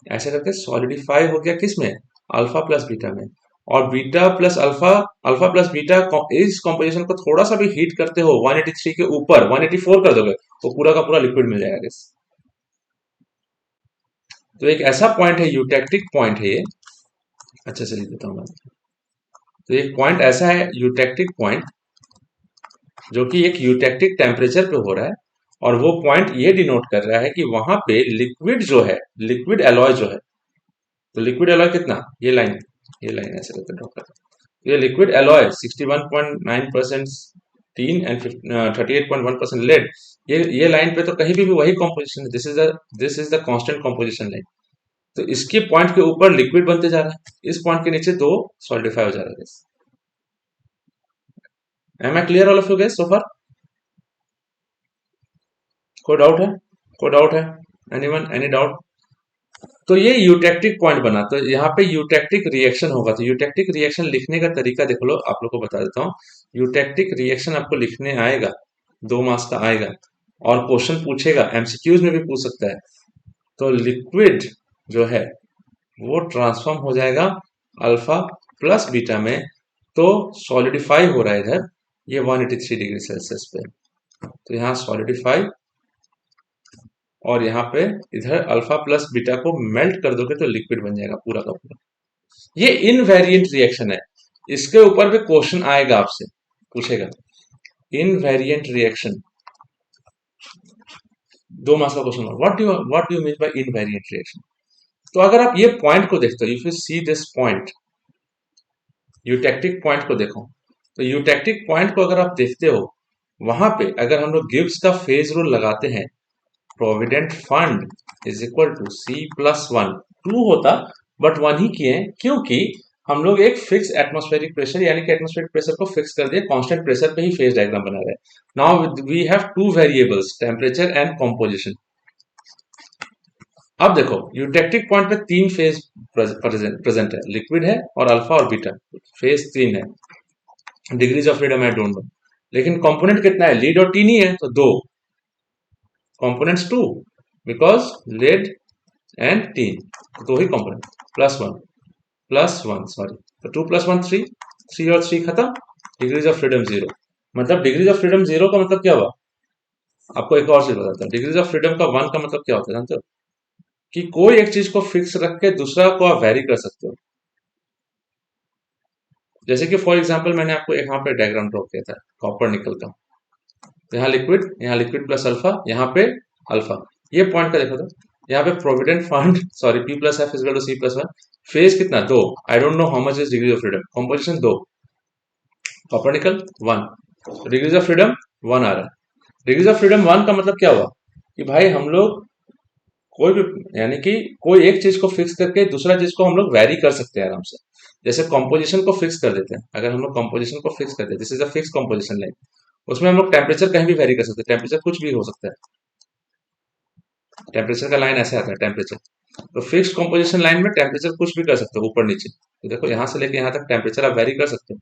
ऐसे करके सॉलिडिफाई हो गया किसमें, अल्फा प्लस बीटा में। और beta plus alpha, alpha plus beta इस कॉम्पोजिशन को थोड़ा सा भी हीट करते हो 183 के ऊपर 184 कर दोगे तो पूरा का पूरा लिक्विड मिल जाएगा दिस। तो एक ऐसा पॉइंट है, यूटेक्टिक पॉइंट है ये, अच्छा से लिख देता हूँ मैं। तो एक पॉइंट ऐसा है यूटेक्टिक पॉइंट, जो कि एक यूटेक्टिक टेम्परेचर पे हो रहा है, और वो पॉइंट ये डिनोट कर रहा है कि वहां पे लिक्विड जो है, लिक्विड एलॉय जो है, तो लिक्विड एलॉय कितना, ये लाइन ऐसे करके ड्रॉ कर, ये liquid alloy 61.9% tin and 38.1% lead, ये लाइन पे तो कहीं भी वही कॉम्पोजिशन है, this is the constant composition line. तो इसके पॉइंट के ऊपर लिक्विड बनते जा रहा है, इस पॉइंट के नीचे दो सॉलिडिफाई हो जा रहा है। Am I clear all of you guys so far? कोई डाउट है? कोई डाउट है? Anyone, any doubt? तो ये यूटेक्टिक पॉइंट बना, तो यहाँ पे यूटेक्टिक रिएक्शन होगा। तो यूटेक्टिक रिएक्शन लिखने का तरीका देख लो, आप लोग को बता देता हूँ। यूटेक्टिक रिएक्शन आपको लिखने आएगा, 2 मार्क्स का आएगा, और क्वेश्चन पूछेगा, एमसीक्यूज में भी पूछ सकता है। तो लिक्विड जो है वो ट्रांसफॉर्म हो जाएगा अल्फा प्लस बीटा में, तो सॉलिडिफाई हो रहा है इधर ये 183 डिग्री सेल्सियस पे, तो यहाँ सॉलिडिफाई, और यहाँ पे इधर अल्फा प्लस बीटा को मेल्ट कर दोगे तो लिक्विड बन जाएगा पूरा का पूरा। ये इनवेरिएंट रिएक्शन है, इसके ऊपर भी क्वेश्चन आएगा, आपसे पूछेगा इनवेरिएंट रिएक्शन, 2 मार्क्स का question. What do you mean by invariant reaction? तो अगर आप ये पॉइंट को देखते हो, if you see this point, eutectic point को देखो, तो यूटेक्टिक पॉइंट को अगर आप देखते हो, वहां पे अगर हम लोग गिब्स का फेज रूल लगाते हैं, provident fund is equal to C+1, 2 होता बट 1 ही किए, क्योंकि हम लोग एक फिक्स एटमॉस्फेरिक प्रेशर, यानी कि एटमॉस्फेरिक प्रेशर को फिक्स कर दिए, कांस्टेंट प्रेशर पे ही फेज डायग्राम बना रहे हैं। Now we have 2 variables, temperature and composition. अब देखो यूटेक्टिक पॉइंट पे 3 फेज प्रेजेंट है, लिक्विड है और अल्फा और बीटा, फेज 3 है, degrees of freedom I don't know, लेकिन कंपोनेंट कितना है, लीड और टीन ही है, तो 2 components, 2, because lead and tin, 2 ही कंपोनेंट, +1 सॉरी, तो 2 + 1 3, 3 और 3 खत्म, डिग्रीज ऑफ फ्रीडम 0। मतलब डिग्रीज ऑफ फ्रीडम 0 का मतलब क्या हुआ, आपको एक और चीज बताता हूँ, डिग्रीज ऑफ फ्रीडम का 1 का मतलब क्या होता है जानते हो, कि कोई एक चीज को फिक्स रख के दूसरा को आप वेरी कर सकते हो। जैसे कि फॉर एग्जांपल मैंने आपको यहाँ पे डायग्राम ड्रॉ किया था कॉपर निकल का, तो यहाँ लिक्विड प्लस अल्फा, यहाँ पे अल्फा, ये पॉइंट का देखो, तो यहाँ पे provident fund sorry P+F = C+1, phase कितना? दो। I don't know how much is degree of freedom. Composition दो। Copper nickel one. Degrees of freedom one आ रहा है। डिग्रीज ऑफ फ्रीडम वन का मतलब क्या हुआ कि भाई हम लोग कोई भी, यानी कि कोई एक चीज को फिक्स करके दूसरा चीज को हम लोग वैरी कर सकते हैं आराम से। जैसे कंपोजिशन को फिक्स कर देते हैं, अगर हम लोग कंपोजिशन को फिक्स कर देते हैं, this is a fix composition line, उसमें हम लोग टेम्परेचर कहीं भी वेरी कर सकते हैं, टेम्परेचर कुछ भी हो सकता है। टेम्परेचर का लाइन ऐसे आता है टेम्परेचर। तो फिक्स कंपोजिशन लाइन में टेम्परेचर कुछ भी कर सकते हो, ऊपर नीचे। तो देखो यहां से लेके यहां तक टेम्परेचर आप वेरी कर सकते हो,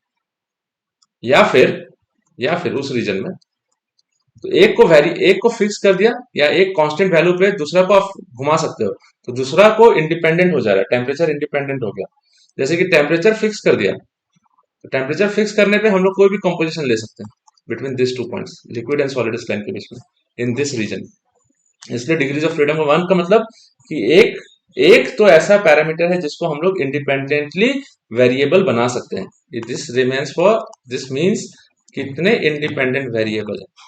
या फिर उस रीजन में तो एक को फिक्स कर दिया, या एक कांस्टेंट वैल्यू पे दूसरा को आप घुमा सकते हो, तो दूसरा को इंडिपेंडेंट हो जा रहा है, टेम्परेचर इंडिपेंडेंट हो गया। जैसे कि टेम्परेचर फिक्स कर दिया, तो टेम्परेचर फिक्स करने पे हम लोग कोई भी कंपोजिशन ले सकते हैं between this two points, liquid and solid line के बीच में, इन दिस रीजन। इसलिए डिग्रीज ऑफ फ्रीडम वन का मतलब कि एक एक तो ऐसा पैरामीटर है जिसको हम लोग इंडिपेंडेंटली वेरिएबल बना सकते हैं। This remains for, this means कितने इंडिपेंडेंट वेरिएबल है।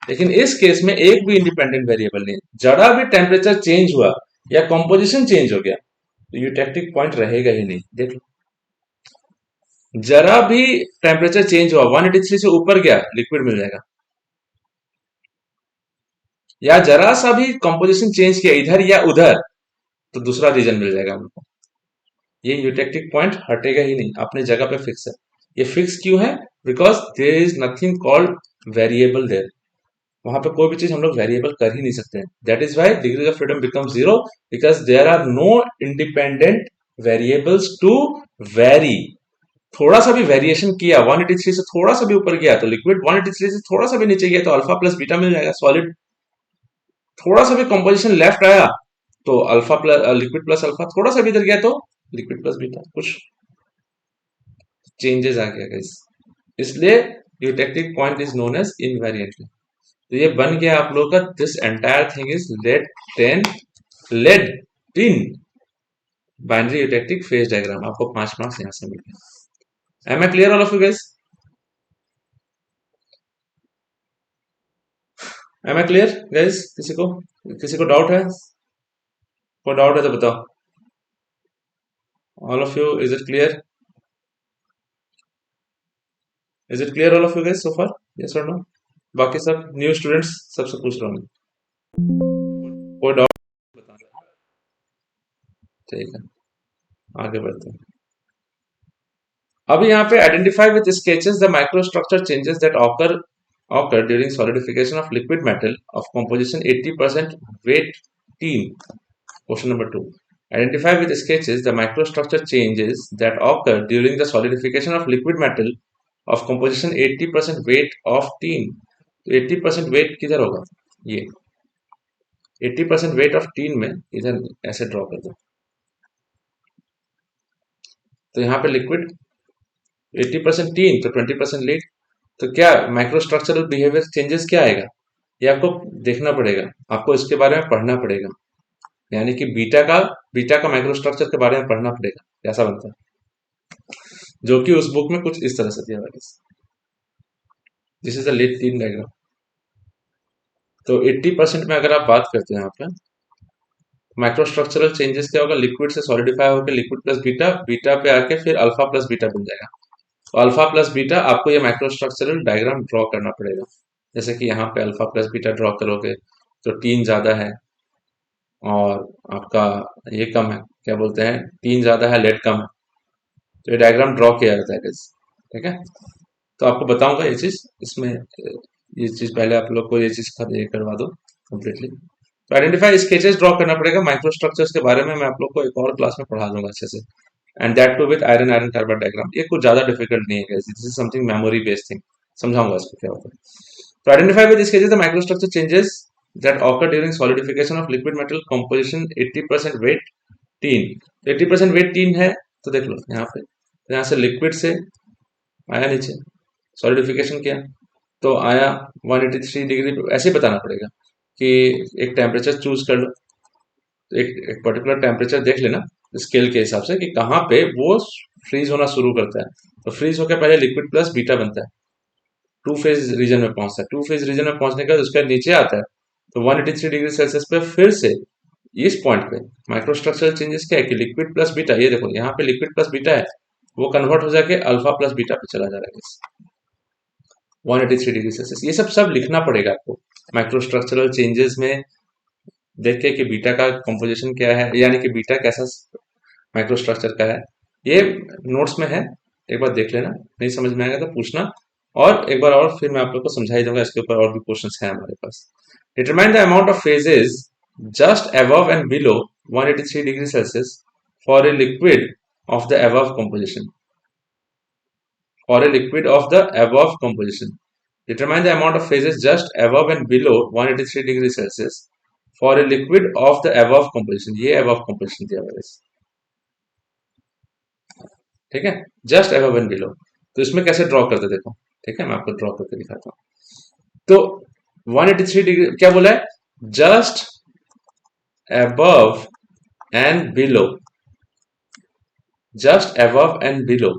लेकिन इस केस में एक भी इंडिपेंडेंट वेरिएबल नहीं है। जरा भी टेम्परेचर चेंज हुआ या कंपोजिशन चेंज हो गया तो यूटेक्टिक पॉइंट रहेगा ही नहीं। देख लो, जरा भी टेम्परेचर चेंज हुआ 183 से ऊपर गया, लिक्विड मिल जाएगा। या जरा सा भी कंपोजिशन चेंज किया इधर या उधर, तो दूसरा रीजन मिल जाएगा हमको। ये यूटेक्टिक पॉइंट हटेगा ही नहीं, अपने जगह पे फिक्स है। ये फिक्स क्यों है? Because there is nothing called variable there. वहां पे कोई भी चीज हम लोग वेरिएबल कर ही नहीं सकते। That is why degree of freedom become zero, because there are no independent variables to vary. थोड़ा सा भी वेरिएशन किया, 183 से थोड़ा सा भी ऊपर गया तो लिक्विड, 183 से थोड़ा सा भी नीचे गया तो अल्फा प्लस बीटा मिल जाएगा सॉलिड। थोड़ा सा भी कंपोजिशन लेफ्ट आया तो alpha plus liquid plus alpha, थोड़ा सा भी इधर गया तो लिक्विड प्लस बीटा, कुछ चेंजेस आ गया गाइस। इसलिए eutectic point is known as invariant. तो ये बन गया आप लोगों का, this entire thing is lead 10 lead tin binary eutectic phase diagram. आपको 5 मार्क्स यहां से मिल गए। Am I clear all of you guys? Am I clear guys? किसी को डाउट है? कोई डाउट है तो बताओ। All of you, is it clear? Is it clear all of you guys so far? Yes और नो? बाकी सब न्यू स्टूडेंट्स सबसे पूछ रहा हूँ मैं। कोई डाउट बताना। ठीक है, आगे बढ़ते हैं। अब यहाँ पे identify with sketches the microstructure changes that occur during solidification of liquid metal of composition 80% weight teen. Question number 2. Identify with sketches the microstructure changes that occur during the solidification of liquid metal of composition 80% weight of teen. तो 80% weight किधर होगा? ये 80% weight of teen में इधर ऐसे draw कर दो। तो यहाँ पे लिक्विड 80% टीन तो 20% लीड। तो क्या माइक्रोस्ट्रक्चरल बिहेवियर चेंजेस क्या आएगा, ये आपको देखना पड़ेगा, आपको इसके बारे में पढ़ना पड़ेगा। यानी कि बीटा का माइक्रोस्ट्रक्चर के बारे में पढ़ना पड़ेगा, कैसा बनता है, जो कि उस बुक में कुछ इस तरह से दिया हुआ है। This is a lead tin diagram. तो 80% में अगर आप बात करते हैं यहाँ पे माइक्रोस्ट्रक्चरल चेंजेस क्या होगा, लिक्विड से सॉलिडिफाई होकर लिक्विड प्लस बीटा, बीटा पे आके फिर अल्फा प्लस बीटा बन जाएगा। तो अल्फा प्लस बीटा आपको ये माइक्रोस्ट्रक्चरल डायग्राम ड्रॉ करना पड़ेगा। जैसे कि यहाँ पे अल्फा प्लस बीटा ड्रॉ करोगे तो टीन ज्यादा है और आपका ये कम है, क्या बोलते हैं, टीन ज्यादा है लेड कम है, तो ये डायग्राम ड्रॉ किया जाता है guys। ठीक है, तो आपको बताऊंगा ये चीज, इसमें ये चीज पहले आप लोग को ये चीज ये करवा दो कंप्लीटली। तो आइडेंटिफाई स्केचेस ड्रॉ करना पड़ेगा माइक्रोस्ट्रक्चर्स के बारे में, मैं आप लोग को एक और क्लास में पढ़ा दूंगा अच्छे से। And that too with iron iron carbide diagram. ये कुछ ज्यादा डिफिकल्ट नहीं है guys, this is something memory based thing, समझाऊंगा इसको क्या होता है। तो identify with sketches the microstructure changes that occur during solidification of liquid metal composition 80% weight tin. 80% weight tin है तो देख लो यहाँ पे, तो यहाँ से लिक्विड से आया नीचे, सॉलिडिफिकेशन किया तो आया 183 डिग्री। ऐसे ही बताना पड़ेगा कि एक टेम्परेचर चूज कर लो, एक पर्टिकुलर टेम्परेचर देख लेना स्केल के हिसाब से कि कहाँ पे वो फ्रीज होना शुरू करता है। तो फ्रीज होकर पहले लिक्विड प्लस बीटा बनता है, टू फेज रीजन में पहुंचता है, टू फेज रीजन में पहुंचने के बाद उसके नीचे आता है तो 183 डिग्री सेल्सियस पे फिर से इस पॉइंट पे माइक्रोस्ट्रक्चरल चेंजेस क्या है कि लिक्विड प्लस बीटा, ये देखो यहाँ पे लिक्विड प्लस बीटा है, वो कन्वर्ट हो जाके अल्फा प्लस बीटा पे चला जा रहा है 183 डिग्री सेल्सियस। ये सब लिखना पड़ेगा आपको माइक्रोस्ट्रक्चरल चेंजेस में देख के कि बीटा का कंपोजिशन क्या है, यानी कि बीटा कैसा माइक्रोस्ट्रक्चर का है। ये नोट्स में है, एक बार देख लेना, नहीं समझ में आएगा तो पूछना। और एक बार और फिर मैं आप लोग को समझा ही दूंगा, इसके ऊपर और भी क्वेश्चंस हैं हमारे पास। Determine the amount of phases just above and below 183 degree Celsius for a liquid of the above composition. For a liquid of the above composition, determine the amount of phases just above and below 183 degrees Celsius for a liquid of the above composition. ये above composition दिया हुआ है, ठीक है, just above and below। तो इसमें कैसे draw करते देखो, ठीक है, मैं आपको ड्रॉ करके दिखाता हूँ। तो 183 डिग्री क्या बोला है, just above and below, just above and below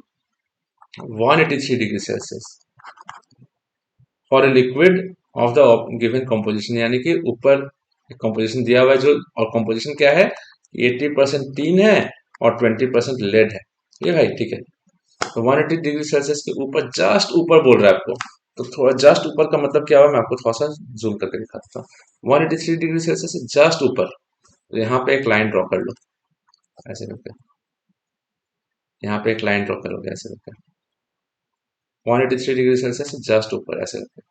183 degree Celsius for a liquid of the given composition, यानी कि ऊपर कंपोजिशन दिया हुआ है जो, और कंपोजिशन क्या है, 80% टीन है और 20% लेड है, ये भाई ठीक है। तो 180 डिग्री सेल्सियस के ऊपर, जस्ट ऊपर बोल रहा है आपको, तो थोड़ा जस्ट ऊपर का मतलब क्या हुआ, मैं आपको थोड़ा सा जूम करके दिखाता हूँ। 183 डिग्री सेल्सियस से जस्ट ऊपर, तो यहाँ पे एक लाइन ड्रॉ कर लो ऐसे करके, यहाँ पे एक लाइन ड्रॉ करोगे ऐसे करके, 183 डिग्री सेल्सियस से जस्ट ऊपर ऐसे करके,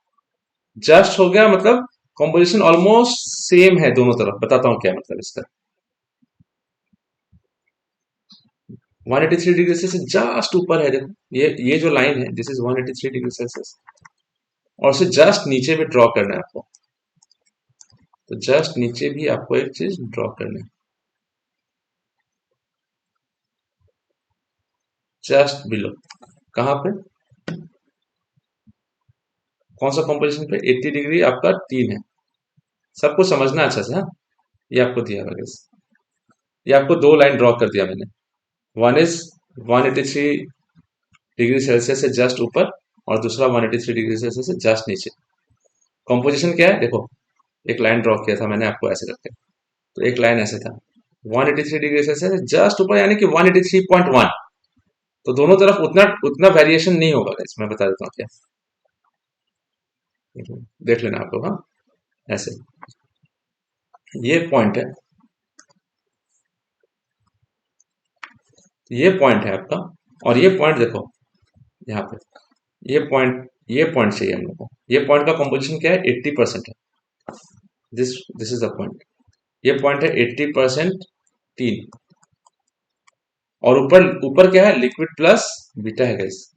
जस्ट हो गया, मतलब कॉम्पोजिशन ऑलमोस्ट सेम है दोनों तरफ। बताता हूँ क्या मतलब इसका। 183 डिग्री सेल्सियस जस्ट ऊपर है, देखो ये जो लाइन है, दिस इज 183 डिग्री सेल्सियस, और उसे जस्ट नीचे भी ड्रॉ करना है आपको। तो जस्ट नीचे भी आपको एक चीज ड्रॉ करनी है, जस्ट बिलो, कहां पे, कौन सा कॉम्पोजिशन पे, 80 डिग्री आपका तीन है। सबको समझना अच्छा से, हाँ, ये आपको दिया हुआ है, ये आपको दो लाइन ड्रॉ कर दिया मैंने। वन इज 183 डिग्री सेल्सियस से जस्ट ऊपर, और दूसरा 183 डिग्री सेल्सियस से जस्ट नीचे। कॉम्पोजिशन क्या है देखो, एक लाइन ड्रॉ किया था मैंने आपको ऐसे करके, तो एक लाइन ऐसे था 183 डिग्री सेल्सियस से जस्ट ऊपर, यानी कि 183.1। तो दोनों तरफ उतना उतना वेरिएशन नहीं होगा, इसमें बता देता हूँ क्या, देख लेना आप लोग, हाँ, ऐसे ये पॉइंट है, ये पॉइंट है आपका, और ये पॉइंट देखो यहाँ पे, ये पॉइंट चाहिए हम लोग को। ये पॉइंट का कंपोजिशन क्या है, 80% है, दिस इज द पॉइंट। ये पॉइंट है 80% तीन, और ऊपर ऊपर क्या है, लिक्विड प्लस बीटा है गाइस,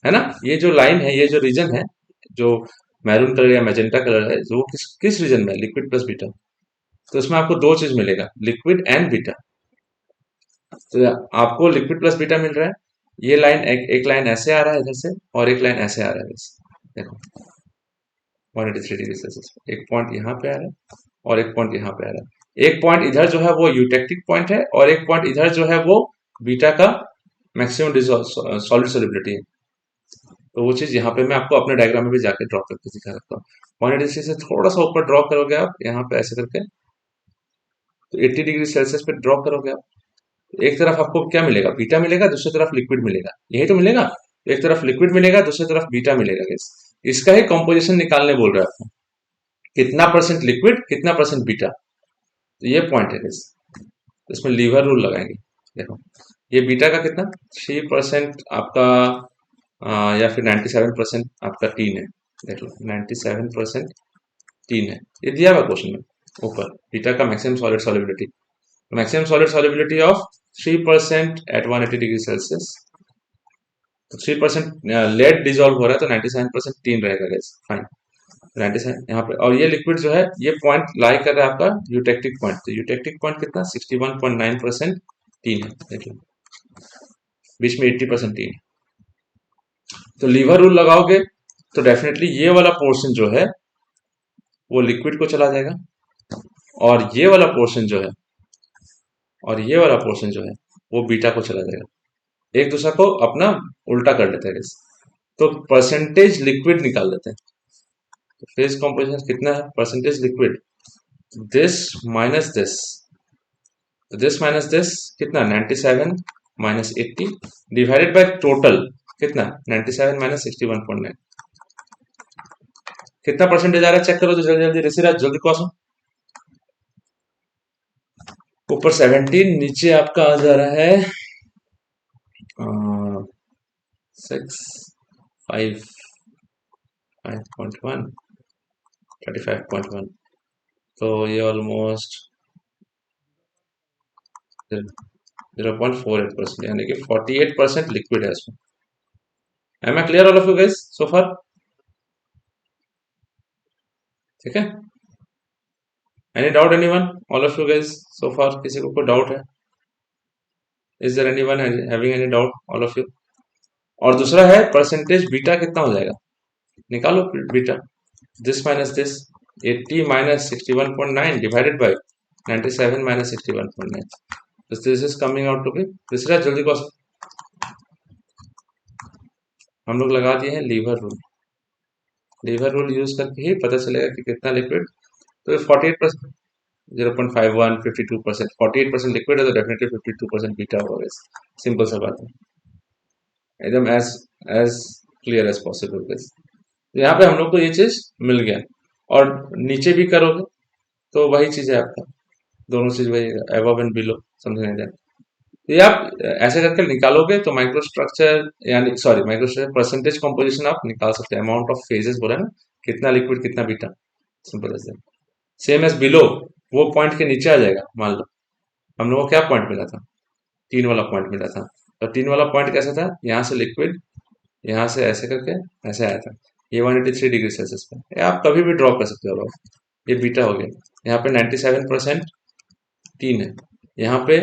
है ना। ये जो लाइन है, ये जो रीजन है, जो मैरून कलर या मैजेंटा कलर है, जो किस किस रीजन में है, लिक्विड प्लस बीटा। तो इसमें आपको दो चीज मिलेगा, लिक्विड एंड बीटा। तो आपको लिक्विड प्लस बीटा मिल रहा है, ये लाइन एक लाइन ऐसे आ रहा है इधर से, और एक लाइन ऐसे आ रहा है देखो, 183 डिग्री सेल्सियस, एक पॉइंट यहाँ पे आ रहा है और एक पॉइंट यहाँ पे आ रहा है। एक पॉइंट इधर जो है वो यूटेक्टिक पॉइंट है, और एक पॉइंट इधर जो है वो बीटा का मैक्सिमम सॉलिड सोलिबिलिटी है। तो वो चीज यहाँ पे मैं आपको अपने डायग्राम में भी जाके ड्रॉ करके दिखा सकता हूँ। 183 से थोड़ा सा ऊपर ड्रॉ करोगे आप, यहाँ पे ऐसे करके, तो 80 डिग्री सेल्सियस पे ड्रॉ करोगे आप, एक तरफ आपको क्या मिलेगा, बीटा मिलेगा, दूसरी तरफ लिक्विड मिलेगा, यही तो मिलेगा। एक तरफ लिक्विड मिलेगा, दूसरी तरफ बीटा मिलेगा, इसका ही कंपोजिशन निकालने बोल रहा है आपको, कितना परसेंट लिक्विड, कितना परसेंट बीटा। तो ये पॉइंट है, इसमें लीवर रूल लगाएंगे। देखो ये बीटा का कितना, 3% आपका, या फिर 97% आपका टीन है, देख लो 97% टीन है, ये दिया हुआ क्वेश्चन में ऊपर, बीटा का maximum solid solubility, maximum solid solubility of 3% at 180 degree Celsius. तो 3% लेड डिजोल्व हो रहा है, तो 97% टीन रहेगा गैस, फाइन, 97 यहाँ पे। और ये लिक्विड जो है, ये पॉइंट लाई कर रहा है आपका यूटेक्टिक पॉइंट, तो यूटेक्टिक पॉइंट कितना, 61.9% टीन है, देखिए बीच में 80% टीन है। तो लीवर रूल लगाओगे तो डेफिनेटली ये वाला पोर्शन जो है वो लिक्विड को चला जाएगा, और ये वाला पोर्शन जो है, और ये वाला पोर्शन जो है वो बीटा को चला जाएगा। एक दूसरा को अपना उल्टा कर लेते हैं, तो परसेंटेज लिक्विड निकाल लेते हैं। तो फेज कॉम्पोजिशन कितना है, percentage liquid, this minus this, तो दिस माइनस दिस कितना 97 माइनस 80 डिवाइडेड बाय टोटल कितना 97 माइनस 61.9। कितना परसेंटेज आ रहा है चेक करो तो जल्दी जल्दी ऋषिराज जल्दी कौन। ऊपर 17, नीचे आपका आ जा रहा है 6 5 5.1 35.1, तो ये ऑलमोस्ट 0.48%, यानी कि 48% लिक्विड है इसमें। Am I clear all of you guys so far? ठीक है, any doubt anyone all of you guys so far? किसी को कोई डाउट है? Is there anyone having any doubt all of you? और दूसरा है परसेंटेज बीटा कितना हो जाएगा, निकालो beta. This minus this 80 minus 61.9 divided by 97 minus 61.9, this is coming out to be, दूसरा जल्दी को हम लोग लगा दिए हैं lever rule. Lever rule use करके ही पता चलेगा कि कितना लिक्विड। तो 48%, 0.51 52%, 48% लिक्विड है तो डेफिनेटली 52% बीटा होगा। सिंपल सा बात है, एकदम एज क्लियर एज पॉसिबल। तो यहाँ पे हम लोग को ये चीज मिल गया, और नीचे भी करोगे तो वही चीज है आपका, दोनों चीज वही अबव एंड बिलो, समझ नहीं जाए। तो ये आप ऐसे करके निकालोगे तो माइक्रो स्ट्रक्चर, यानी sorry micro structure percentage composition आप निकाल सकते हैं। अमाउंट ऑफ फेजेस बोला ना, कितना लिक्विड कितना beta, simple as that. Same as below, वो पॉइंट के नीचे आ जाएगा। मान लो हम लोग को क्या पॉइंट मिला था, 3 वाला पॉइंट मिला था, तो 3 वाला पॉइंट कैसा था, यहाँ से लिक्विड यहाँ से ऐसे करके ऐसे आया था, ये 183 डिग्री सेल्सियस पे, ये आप कभी भी ड्रॉ कर सकते हो। ये बीटा हो गया, यहाँ पे 97% 3 है, यहाँ पे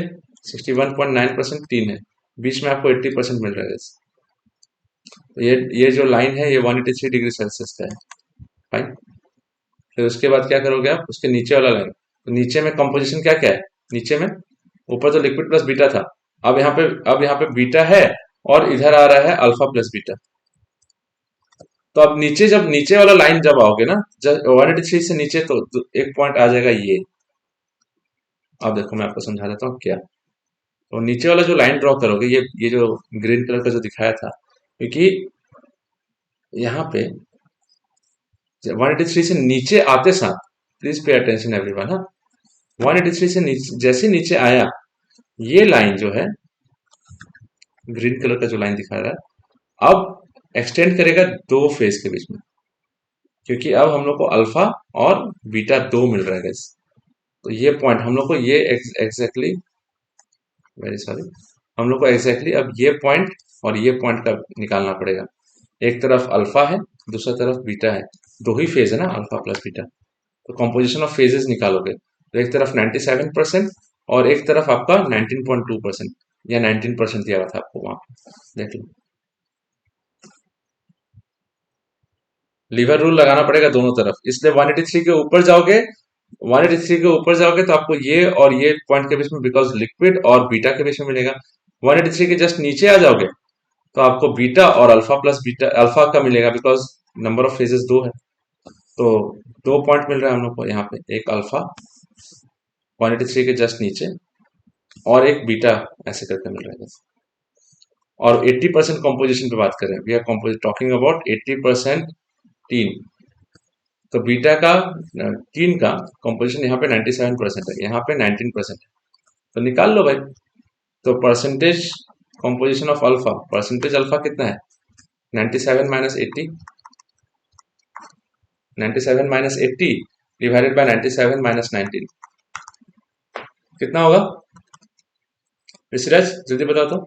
61.9% 3 है, बीच में आपको 80% मिल रहा है। तो ये जो लाइन है ये 183 डिग्री सेल्सियस का है, फाइन। फिर उसके बाद क्या करोगे आप, उसके नीचे वाला लाइन, तो नीचे में कंपोजिशन क्या क्या है, नीचे में ऊपर तो लिक्विड प्लस बीटा था, अब यहाँ पे बीटा है, और इधर आ रहा है अल्फा प्लस बीटा। तो अब नीचे, जब नीचे वाला लाइन जब आओगे ना, जब 183 से नीचे, तो एक पॉइंट आ जाएगा ये। अब देखो मैं आपको समझा देता हूँ क्या। तो नीचे वाला जो लाइन ड्रॉ करोगे, ये जो ग्रीन कलर का जो दिखाया था, क्योंकि यहाँ पे 183 से नीचे आते साथ, प्लीज पे अटेंशन एवरीवन, हाँ, 183 से नीचे जैसे नीचे आया, ये लाइन जो है ग्रीन कलर का जो लाइन दिखा रहा है, अब एक्सटेंड करेगा दो फेज के बीच में, क्योंकि अब हम लोग को अल्फा और बीटा दो मिल रहा है guys। तो ये पॉइंट हम लोग को ये एग्जैक्टली, वेरी सॉरी, हम लोग को एग्जैक्टली अब ये पॉइंट और ये पॉइंट का निकालना पड़ेगा। एक तरफ अल्फा है, दूसरा तरफ बीटा है, दो ही फेज है ना, अल्फा प्लस बीटा। तो कॉम्पोजिशन ऑफ फेजेस निकालोगे, तो एक तरफ 97% और एक तरफ आपका 19.2% या 19% दिया हुआ था आपको वहां, देख लो। लीवर रूल लगाना पड़ेगा दोनों तरफ, इसलिए 183 के ऊपर जाओगे, 183 के ऊपर जाओगे तो आपको ये और ये पॉइंट के बीच में, बिकॉज लिक्विड और बीटा के बीच में मिलेगा। 183 के जस्ट नीचे आ जाओगे तो आपको बीटा और अल्फा प्लस बीटा अल्फा का मिलेगा, बिकॉज नंबर ऑफ फेजेस दो है। तो दो पॉइंट मिल रहा है हम लोग को यहाँ पे, एक अल्फा 183 के जस्ट नीचे और एक बीटा ऐसे करके मिल रहा है। और 80% कॉम्पोजिशन पे बात करें, वी आर टॉकिंग अबाउट 80% तीन, तो बीटा का 3 का कॉम्पोजिशन यहाँ पे 97% है, यहाँ पे 19% है, तो निकाल लो भाई। तो percentage composition of alpha, percentage alpha कितना है, 97 minus 80, 97 minus 80 divided by 97 minus 19, कितना होगा ऋषिराज जल्दी बताओ तो।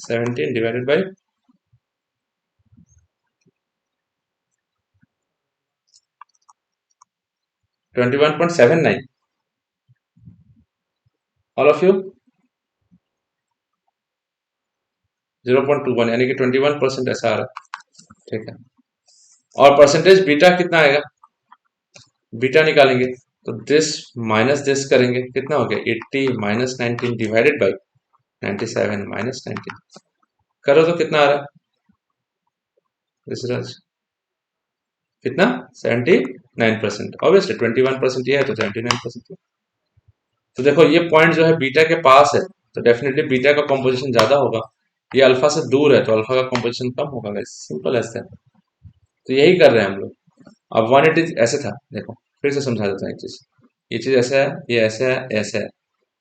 17 divided by 21.79, all of you 0.21, यानी कि 21% ऐसा आ रहा है, ठीक है। और परसेंटेज बीटा कितना आएगा, बीटा निकालेंगे तो दिस माइनस दिस करेंगे, कितना हो गया 80 माइनस 19 डिवाइडेड बाई 97 माइनस 19, करो तो कितना आ रहा है ऋषिराज। कितना? 79%। ऑब्वियसली 21% ये है तो 79%। तो देखो ये पॉइंट जो है बीटा के पास है, तो डेफिनेटली बीटा का कॉम्पोजिशन ज्यादा होगा। ये अल्फा से दूर है तो अल्फा का कॉम्पोजिशन कम होगा गाइस, सिंपल एज दैट। तो यही कर रहे हैं हम लोग। अब 180 ऐसे था, देखो फिर से समझा देता हूँ एक चीज। ये चीज ऐसा है, ये ऐसा है, ऐसा है।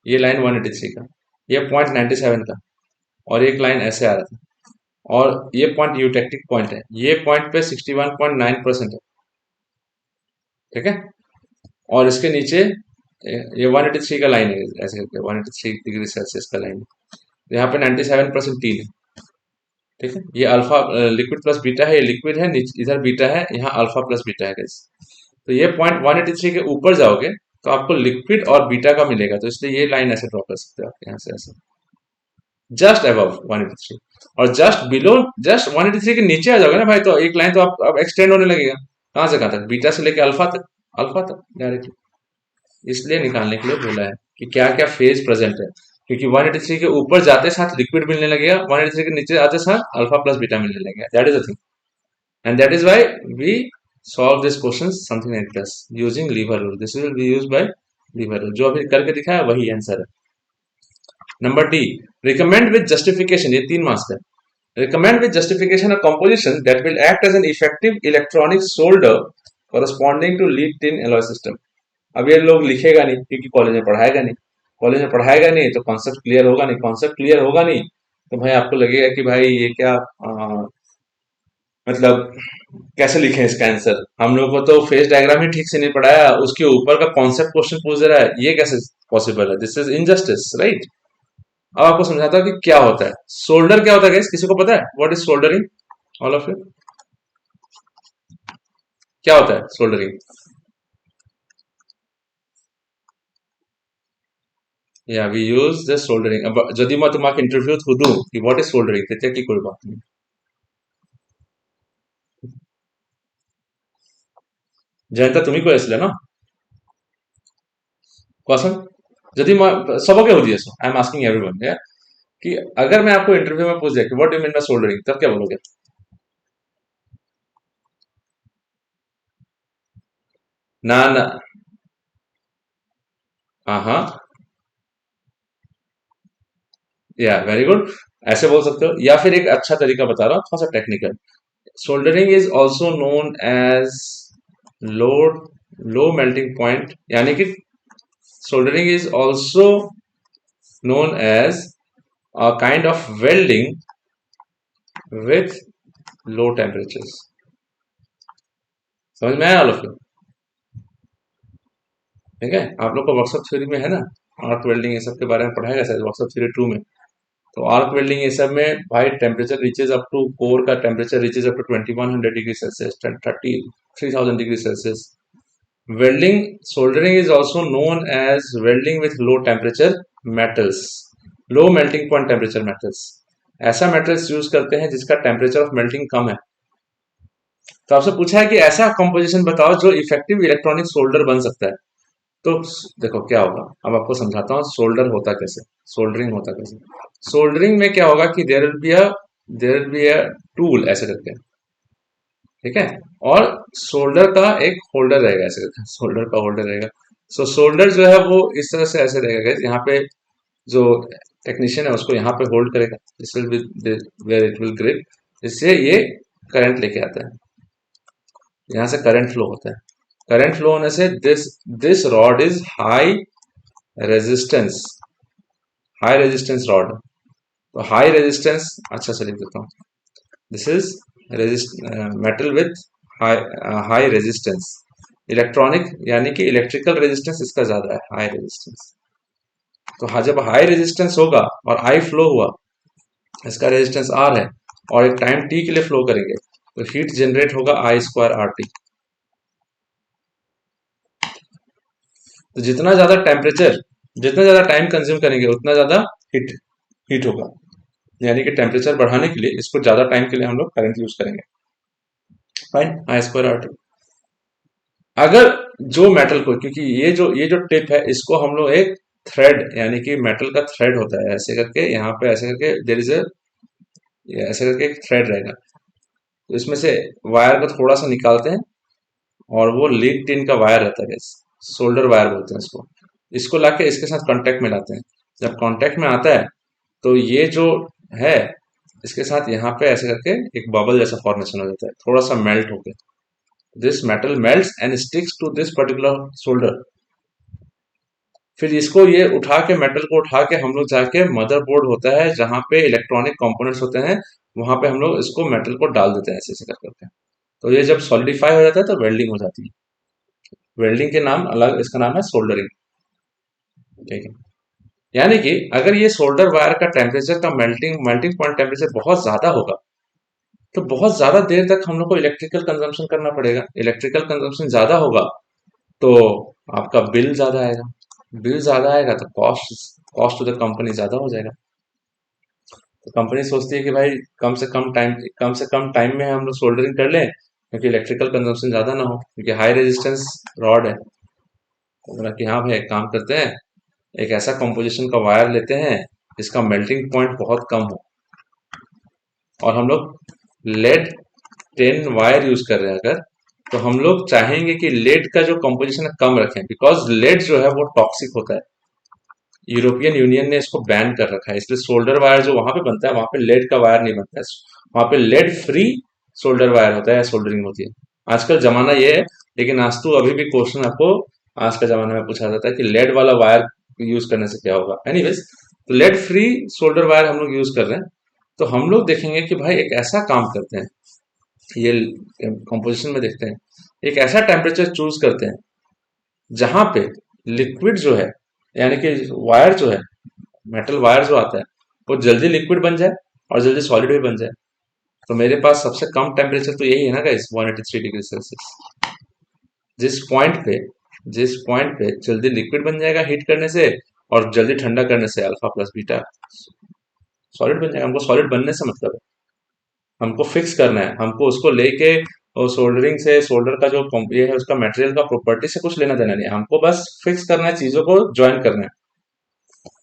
ये लाइन 183 का, ये पॉइंट 97 का, और एक लाइन ऐसे आ रहा था, और ये पॉइंट यूटेक्टिक पॉइंट है, ये पॉइंट पे 61.9% है। ठीक है, और इसके नीचे ये 183 का लाइन है, ऐसे करके 183 डिग्री सेल्सियस का लाइन है। यहाँ पे 97% टीन है। ठीक है, ये अल्फा लिक्विड प्लस बीटा है, ये लिक्विड है, इधर बीटा है, यहाँ अल्फा प्लस बीटा है guys। तो ये पॉइंट 183 के ऊपर जाओगे तो आपको लिक्विड और बीटा का मिलेगा, तो इसलिए ये लाइन ऐसे ड्रॉ कर सकते हो आप यहाँ से ऐसे, जस्ट अबव 183। और जस्ट बिलो, जस्ट 183 के नीचे आ जाओगे ना भाई, तो एक लाइन तो आप अब एक्सटेंड होने लगेगा। कहाँ से कहाँ तक? बीटा से लेके अल्फा तक, अल्फा तक डायरेक्टली। इसलिए निकालने के लिए बोला है कि क्या क्या फेज प्रेजेंट है, क्योंकि 183 के ऊपर जाते साथ लिक्विड मिलने लगेगा, 183 के नीचे आते साथ अल्फा प्लस बीटा मिलने लगेगा। That is the thing, and that is why we solve this question something like this using lever rule. This will be used by lever rule, जो अभी करके दिखाया वही आंसर है। Number D, recommend with justification, ये 3 marks है। Recommend with justification a composition that will act as an effective electronic solder corresponding to lead tin alloy system। अब ये लोग लिखेगा नहीं क्योंकि कॉलेज में पढ़ाएगा नहीं, कॉलेज में पढ़ाएगा नहीं तो कॉन्सेप्ट क्लियर होगा नहीं, कॉन्सेप्ट क्लियर होगा नहीं तो भाई आपको लगेगा कि भाई ये क्या मतलब कैसे लिखें इसका आंसर। हम लोग को तो फेस डायग्राम ही ठीक से नहीं पढ़ाया, उसके ऊपर का कॉन्सेप्ट क्वेश्चन पूछ दे रहा है, ये कैसे पॉसिबल है? This is injustice, right. अब आपको समझाता हूँ कि क्या होता है सोल्डर, क्या होता है गाइस, किसी को पता है what is soldering? All of you, क्या होता है सोल्डरिंग? या वी यूज द सोल्डरिंग। अब যদি মই তোমাক ইন্টারভিউ সুধো কি হোয়াট ইজ সোল্ডারিং, তেতিয়া কি কৰিবা তুমি? জয়ন্ত তুমি কৈ আছিলা ন, কোৱাচোন। যদি মই सबके সুধি আছো, आई एम आस्किंग एवरीवन कि अगर मैं आपको इंटरव्यू में पूछ दिया कि what do you mean by soldering, तब क्या बोलोगे? ना ना, हाँ हाँ, या वेरी गुड, ऐसे बोल सकते हो। या फिर एक अच्छा तरीका बता रहा हूँ थोड़ा सा technical, soldering is also known as low low melting point, यानी कि soldering is also known as a kind of welding with low temperatures। समझ में आया ऑल ऑफ यू? ठीक है, आप लोग को वर्कशॉप थ्योरी में है ना, आर्क वेल्डिंग ये सब के बारे में पढ़ाएगा शायद वर्कशॉप थ्योरी 2 में। तो आर्क वेल्डिंग ये सब में भाई temperature reaches up to, core का temperature reaches up to 2100 degree Celsius, 33,000 degree Celsius. Welding, soldering is also known as welding with low temperature metals, low melting point temperature metals. ऐसा metals use करते हैं जिसका temperature of melting कम है। तो आपसे पूछा है कि ऐसा कंपोजिशन बताओ जो इफेक्टिव इलेक्ट्रॉनिक सोल्डर बन सकता है। तो देखो क्या होगा, अब आपको समझाता हूँ सोल्डर होता कैसे, सोल्डरिंग होता कैसे। सोल्डरिंग में क्या होगा कि there will be a tool ऐसे करके, ठीक है, और सोल्डर का एक होल्डर रहेगा ऐसे करके, सोल्डर का होल्डर रहेगा। सो सोल्डर जो है वो इस तरह से ऐसे रहेगा, यहाँ पे जो टेक्नीशियन है उसको यहाँ पे होल्ड करेगा, this will be where it will grip, इससे ये करंट लेके आता है, यहाँ से करंट फ्लो होता है। करंट फ्लो होने से this this rod is resistance high resistance rod. तो हाई रेजिस्टेंस, अच्छा से लिख देता हूँ, this is metal with high resistance, electronic यानी कि इलेक्ट्रिकल रेजिस्टेंस इसका ज्यादा है, हाई रेजिस्टेंस। तो हाँ, जब हाई रेजिस्टेंस होगा और आई फ्लो हुआ, इसका रेजिस्टेंस आर है, और एक टाइम टी के लिए फ्लो करेंगे, तो हीट जनरेट होगा आई स्क्वायर आर टी। तो जितना ज्यादा टेम्परेचर, जितना ज्यादा टाइम कंज्यूम करेंगे उतना ज्यादा हीट हीट होगा, यानी कि टेम्परेचर बढ़ाने के लिए इसको ज्यादा टाइम के लिए हम लोग करंट यूज करेंगे। फाइन, आई स्क्वायर आर टी। अगर जो मेटल को, क्योंकि ये जो टिप है इसको हम लोग एक थ्रेड, यानी कि मेटल का थ्रेड होता है ऐसे करके, यहाँ पे ऐसे करके देर इज ऐसे करके एक थ्रेड रहेगा, तो इसमें से वायर को थोड़ा सा निकालते हैं, और वो लीड टिन का वायर रहता है, सोल्डर वायर बोलते हैं इसको। इसको लाके इसके साथ कांटेक्ट में लाते हैं। जब कांटेक्ट में आता है तो ये जो है इसके साथ यहाँ पे ऐसे करके एक बबल जैसा फॉर्मेशन हो जाता है, थोड़ा सा मेल्ट होके। This metal melts and sticks to this particular solder. फिर इसको ये उठा के, मेटल को उठा के हम लोग जाके मदरबोर्ड होता है जहाँ पे इलेक्ट्रॉनिक कंपोनेंट्स होते हैं, वहां पे हम लोग इसको मेटल को डाल देते हैं ऐसे ऐसे कर करके। तो ये जब सॉलिडिफाई हो जाता है तो वेल्डिंग हो जाती है। वेल्डिंग के नाम अलग, इसका नाम है सोल्डरिंग। ठीक है। यानी कि अगर ये सोल्डर वायर का टेम्परेचर का मेल्टिंग मेल्टिंग पॉइंट टेम्परेचर बहुत ज्यादा होगा तो बहुत ज्यादा देर तक हम लोग को इलेक्ट्रिकल कंजम्पशन करना पड़ेगा। इलेक्ट्रिकल कंजम्पशन ज्यादा होगा तो आपका बिल ज्यादा आएगा। बिल ज्यादा आएगा तो कॉस्ट टू द कंपनी ज्यादा हो जाएगा। तो कंपनी सोचती है कि भाई कम से कम टाइम में हम लोग सोल्डरिंग कर लें, क्योंकि इलेक्ट्रिकल कंजम्पशन ज्यादा ना हो, क्योंकि हाई रेजिस्टेंस रॉड है। तो बोला कि हाँ भाई एक काम करते हैं, एक ऐसा कंपोजिशन का वायर लेते हैं जिसका मेल्टिंग पॉइंट बहुत कम हो। और हम लोग लेड टेन वायर यूज कर रहे हैं अगर, तो हम लोग चाहेंगे कि लेड का जो कंपोजिशन है कम रखें, बिकॉज लेड जो है वो टॉक्सिक होता है। यूरोपियन यूनियन ने इसको बैन कर रखा है, इसलिए सोल्डर वायर जो वहां पे बनता है वहां पे लेड का वायर नहीं बनता है। वहां पे लेड फ्री सोल्डर वायर होता है, सोल्डरिंग होती है। आजकल जमाना ये है, लेकिन आज तो अभी भी क्वेश्चन आपको आज के जमाने में पूछा जाता है कि लेड वाला वायर यूज करने से क्या होगा। एनीवेज, तो लेड फ्री सोल्डर वायर हम लोग यूज कर रहे हैं। तो हम लोग देखेंगे कि भाई एक ऐसा काम करते हैं, ये कंपोजिशन में देखते हैं, एक ऐसा टेम्परेचर चूज करते हैं जहां पे लिक्विड जो है, यानी कि वायर जो है, मेटल वायर जो आता है, वो जल्दी लिक्विड बन जाए और जल्दी सॉलिड भी बन जाए। तो मेरे पास सबसे कम टेम्परेचर तो यही है ना गाइस, 183 डिग्री सेल्सियस। जिस पॉइंट पे जिस पॉइंट पे जल्दी लिक्विड बन जाएगा हीट करने से, और जल्दी ठंडा करने से अल्फा प्लस बीटा सॉलिड बन जाएगा। हमको सॉलिड बनने से मतलब है, हमको फिक्स करना है, हमको उसको लेके और सोल्डरिंग से, सोल्डर का जो ये है उसका मटेरियल का प्रॉपर्टी से कुछ लेना देना नहीं है, हमको बस फिक्स करना है, चीजों को ज्वाइन करना है।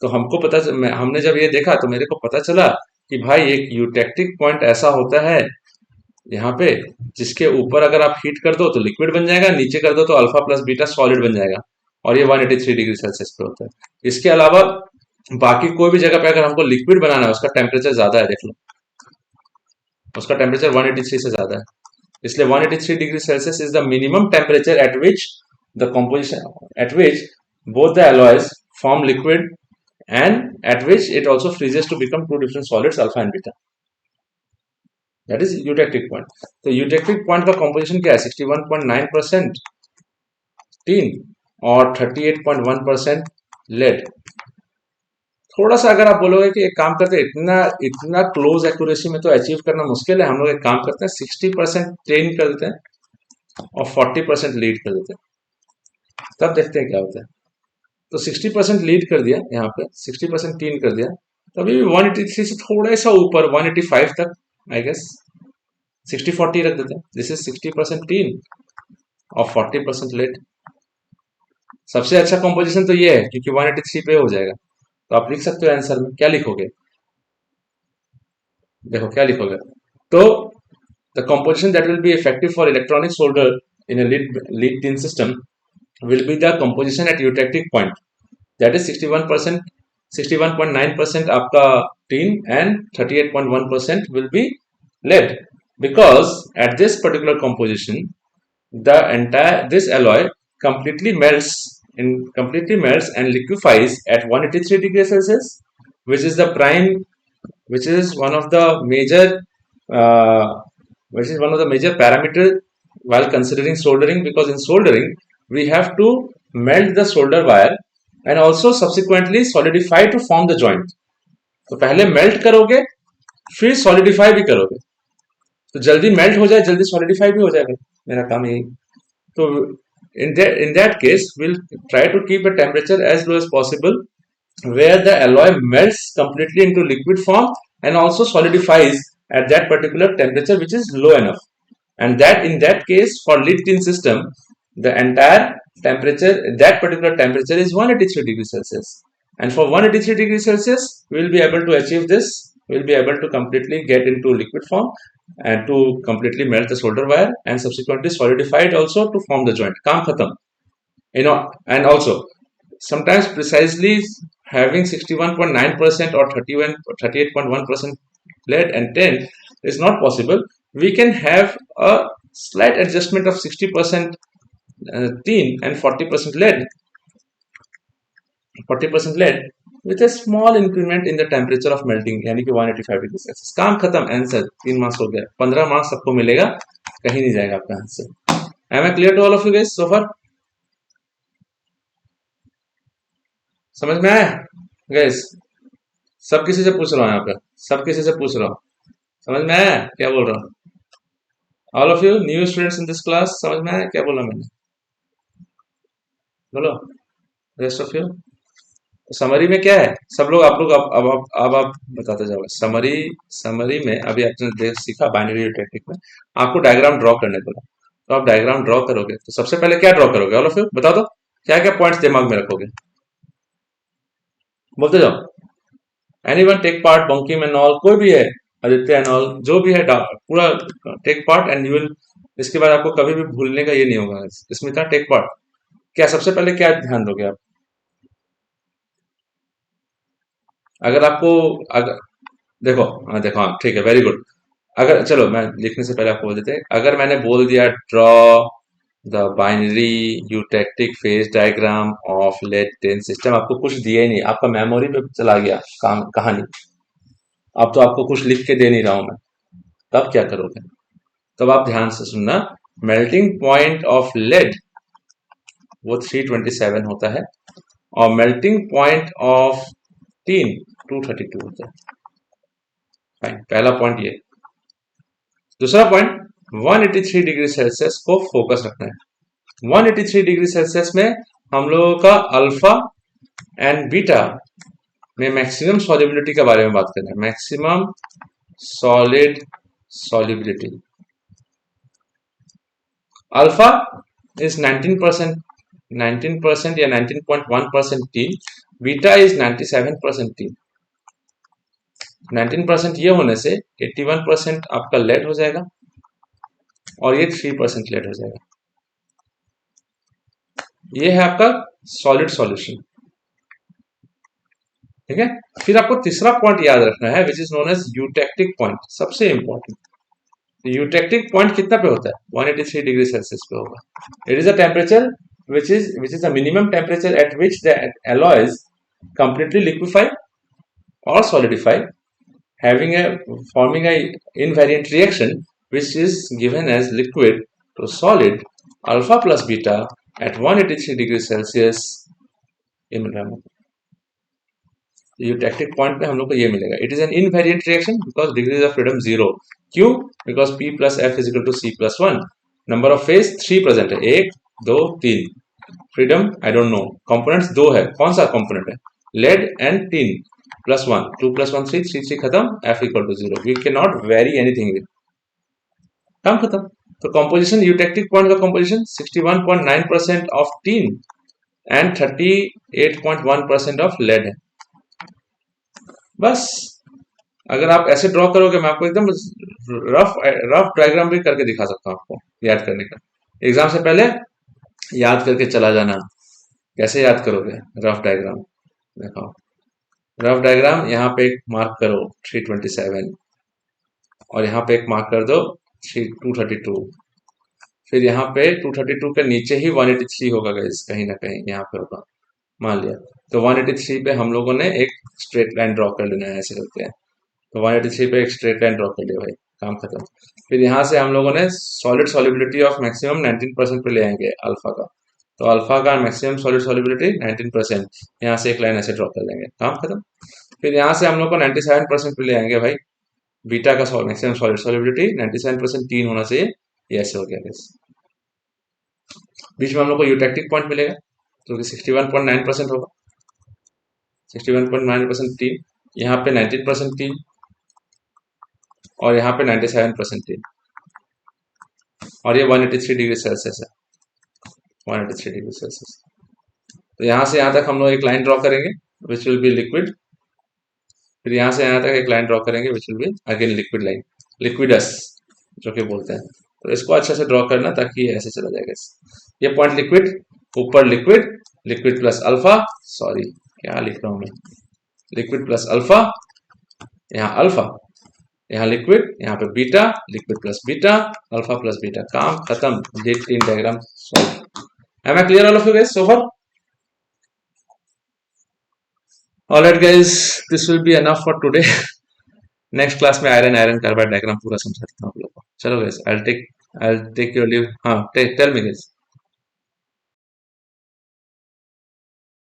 तो हमने जब ये देखा तो मेरे को पता चला कि भाई एक यूटेक्टिक पॉइंट ऐसा होता है यहाँ पे, जिसके ऊपर अगर आप हीट कर दो तो लिक्विड बन जाएगा, नीचे कर दो तो अल्फा प्लस बीटा सॉलिड बन जाएगा। और ये 183 डिग्री सेल्सियस पे होता है। इसके अलावा बाकी कोई भी जगह पे अगर हमको लिक्विड बनाना है, उसका टेम्परेचर ज्यादा है, देख लो उसका टेम्परेचर 183 से ज्यादा है। इसलिए 183 degree Celsius is the minimum temperature at which the composition at which both the alloys form liquid, and at which it also freezes to become two different solids alpha and beta. That is eutectic point. तो eutectic point का composition क्या है? 61.9% tin और 38.1% lead. थोड़ा सा अगर आप बोलोगे कि एक काम करते हैं, इतना इतना क्लोज एक्यूरेसी में तो अचीव करना मुश्किल है, हम लोग एक काम करते हैं 60% टेन कर देते हैं और 40% लीड कर देते हैं, तब देखते हैं क्या होता है। तो 60% लीड कर दिया, यहाँ पे 60% टीन कर दिया, तो अभी भी 183 से थोड़ा सा ऊपर 185 तक आई गेस 60-40 रख देते हैं। दिस इज 60% टीन और 40% लेड। सबसे अच्छा कॉम्पोजिशन तो ये है, क्योंकि 183 पे हो जाएगा। तो आप लिख सकते हो आंसर में, क्या लिखोगे? देखो क्या लिखोगे। तो the composition that will be effective for electronic solder in a lead tin system will be the composition at eutectic point, that is 61%, 61.9% आपका tin and 38.1% will be lead, because at this particular composition the entire this alloy completely melts and liquefies at 183 degrees Celsius, which is the prime, which is one of the major uh, parameter while considering soldering, because in soldering we have to melt the solder wire and also subsequently solidify to form the joint. तो पहले melt करोगे फिर solidify भी करोगे, तो जल्दी melt हो जाए जल्दी सॉलिडिफाई भी हो जाएगा, मेरा काम यही। तो in that case we'll try to keep a temperature as low as possible, where the alloy melts completely into liquid form and also solidifies at that particular temperature which is low enough. And that in that case for lead tin system, the entire temperature, that particular temperature is 183 degrees Celsius. And for 183 degrees Celsius we will be able to achieve this will be able to completely get into liquid form and to completely melt the solder wire and subsequently solidify it also to form the joint. Kaam khatam. And also sometimes precisely having 61.9% or 38.1% lead and tin is not possible. We can have a slight adjustment of 60% tin and 40% lead with a small increment in the temperature of melting यानी कि 185 degree Celsius. काम खत्म. Answer 3 marks हो गया. 15 marks आपको मिलेगा, कहीं नहीं जाएगा आपका answer. Am I clear to all of you guys so far? समझ में आया गैस? सब किसी से पूछ रहा हूँ यहाँ पे, सब किसी से पूछ रहा हूँ. समझ में आया क्या बोल रहा हूँ? All of you new students in this class, समझ में आया क्या बोला मैंने? बोलो रेस्ट ऑफ यू. समरी में क्या है? सब लोग आप लोग अब आप बताते जाओ. समरी समरी में अभी आपने सीखा बाइनरी टेक्निक में आपको डायग्राम ड्रॉ करने बोला, तो आप डायग्राम ड्रॉ करोगे तो सबसे पहले क्या ड्रॉ करोगे? ऑल ऑफ यू बताओ तो क्या क्या पॉइंट्स दिमाग में रखोगे? बोलते जाओ. Anyone take part. बंकी में नॉल कोई भी है, आदित्य एंड ऑल जो भी है पूरा take part and you will. इसके बाद आपको कभी भी भूलने का ये नहीं होगा. Smita take part. क्या सबसे पहले क्या ध्यान दोगे आप? अगर आपको अगर देखो, हाँ देखो, हाँ ठीक है, वेरी गुड. अगर चलो मैं लिखने से पहले आपको बोल देते हैं. अगर मैंने बोल दिया draw the binary eutectic phase diagram of lead tin system, आपको कुछ दिया ही नहीं, आपका मेमोरी पे चला गया काम कहानी. अब तो आपको कुछ लिख के दे नहीं रहा हूं मैं, तब क्या करोगे? तब आप ध्यान से सुनना. मेल्टिंग पॉइंट ऑफ लेड वो 327 होता है और मेल्टिंग पॉइंट ऑफ टीन 232 होता है. फाइन, पहला पॉइंट ये. दूसरा पॉइंट 183 डिग्री सेल्सियस को फोकस रखना है. 183 डिग्री सेल्सियस में हम लोगों का अल्फा एंड बीटा में मैक्सिमम सॉल्युबिलिटी के बारे में बात करना है. Maximum solid solubility. Alpha is 19% या 19.1% टीन. Beta is 97% tin. 19% ये होने से 81% आपका लेड हो जाएगा और ये 3% लेड हो जाएगा. ये है आपका सॉलिड सॉल्यूशन. ठीक है. फिर आपको तीसरा पॉइंट याद रखना है which is known as eutectic point. सबसे इंपॉर्टेंट. यूटेक्टिक पॉइंट कितना पे होता है? 183 डिग्री सेल्सियस पे होगा. It is a temperature which is a minimum temperature at which the alloys completely liquefy or solidify, having a forming a invariant reaction which is given as liquid to solid alpha plus beta at 183 degrees Celsius in eutectic point पे हम लोग को ये मिलेगा. It is an invariant reaction because degrees of freedom 0. क्यों? Because P plus F is equal to C plus 1. Number of phase 3 present है, 1 2 3. Freedom I don't know. Components 2 है. कौन सा कंपोनेंट है? Lead and tin. Plus 1 2 plus 1 3 3 3 खत्म. F equal to 0. We can not vary anything with. काम खत्म. तो composition eutectic point का composition 61.9% of tin and 38.1% of lead है. बस अगर आप ऐसे ड्रॉ करोगे, मैं आपको एकदम रफ डायग्राम भी करके दिखा सकता हूँ आपको याद करने का. एग्जाम से पहले याद करके चला जाना. कैसे याद करोगे रफ डायग्राम? देखो रफ डायग्राम, यहाँ पे एक मार्क करो 327 और यहाँ पे एक मार्क कर दो 232. फिर यहाँ पे 232 के नीचे ही 183 होगा गाइस, कहीं ना कहीं यहाँ पे होगा मान लिया. तो 183 पे हम लोगों ने एक स्ट्रेट लाइन ड्रॉ कर लेना है. ऐसे करते हैं तो 183 पे एक स्ट्रेट लाइन ड्रॉ कर लिया भाई, काम खत्म. फिर यहाँ से हम लोगों ने सॉलिड सॉल्युबिलिटी ऑफ मैक्सिमम 19% पे ले आएंगे अल्फा का. तो अल्फा का मैक्सिमम सॉलिड सॉल्युबिलिटी 19%. यहाँ से एक लाइन ऐसे ड्रॉ कर लेंगे, काम खत्म. फिर यहाँ से हम लोग को 97% पे ले आएंगे भाई. बीटा का मैक्सिमम सॉलिड सॉल्युबिलिटी 97% 3 होना चाहिए. ये ऐसे हो गया. बीच में हम लोग को यूटेक्टिक पॉइंट मिलेगा जो कि 61.9% होगा. 61.9% टीन. यहाँ पे 19% टीन और यहाँ पे 97% टीन और ये 183 डिग्री सेल्सियस है. 183 डिग्री सेल्सियस. तो यहाँ से यहाँ तक हम लोग एक लाइन ड्रॉ करेंगे विच विल बी लिक्विड. फिर यहाँ से यहाँ तक एक लाइन ड्रॉ करेंगे which will be again liquid line, liquids जो कि बोलते हैं। तो इसको अच्छे से ड्रॉ करना ताकि ये ऐसे चला जाएगा। ये पॉइंट लिक्विड, ऊपर liquid, liquid plus alpha, sorry क्या लिख रहा हूँ मैं, लिक्विड प्लस अल्फा, यहाँ अल्फा, यहाँ लिक्विड, यहाँ पे beta, liquid plus beta, alpha plus beta, काम खत्म। ये 3 diagram solve. Am I clear all of you guys so far? Alright guys, this will be enough for today. Next class में iron iron carbide diagram पूरा समझाता हूँ आप लोगों को। चलो guys, I take your leave. हाँ, टेल मी गाइस।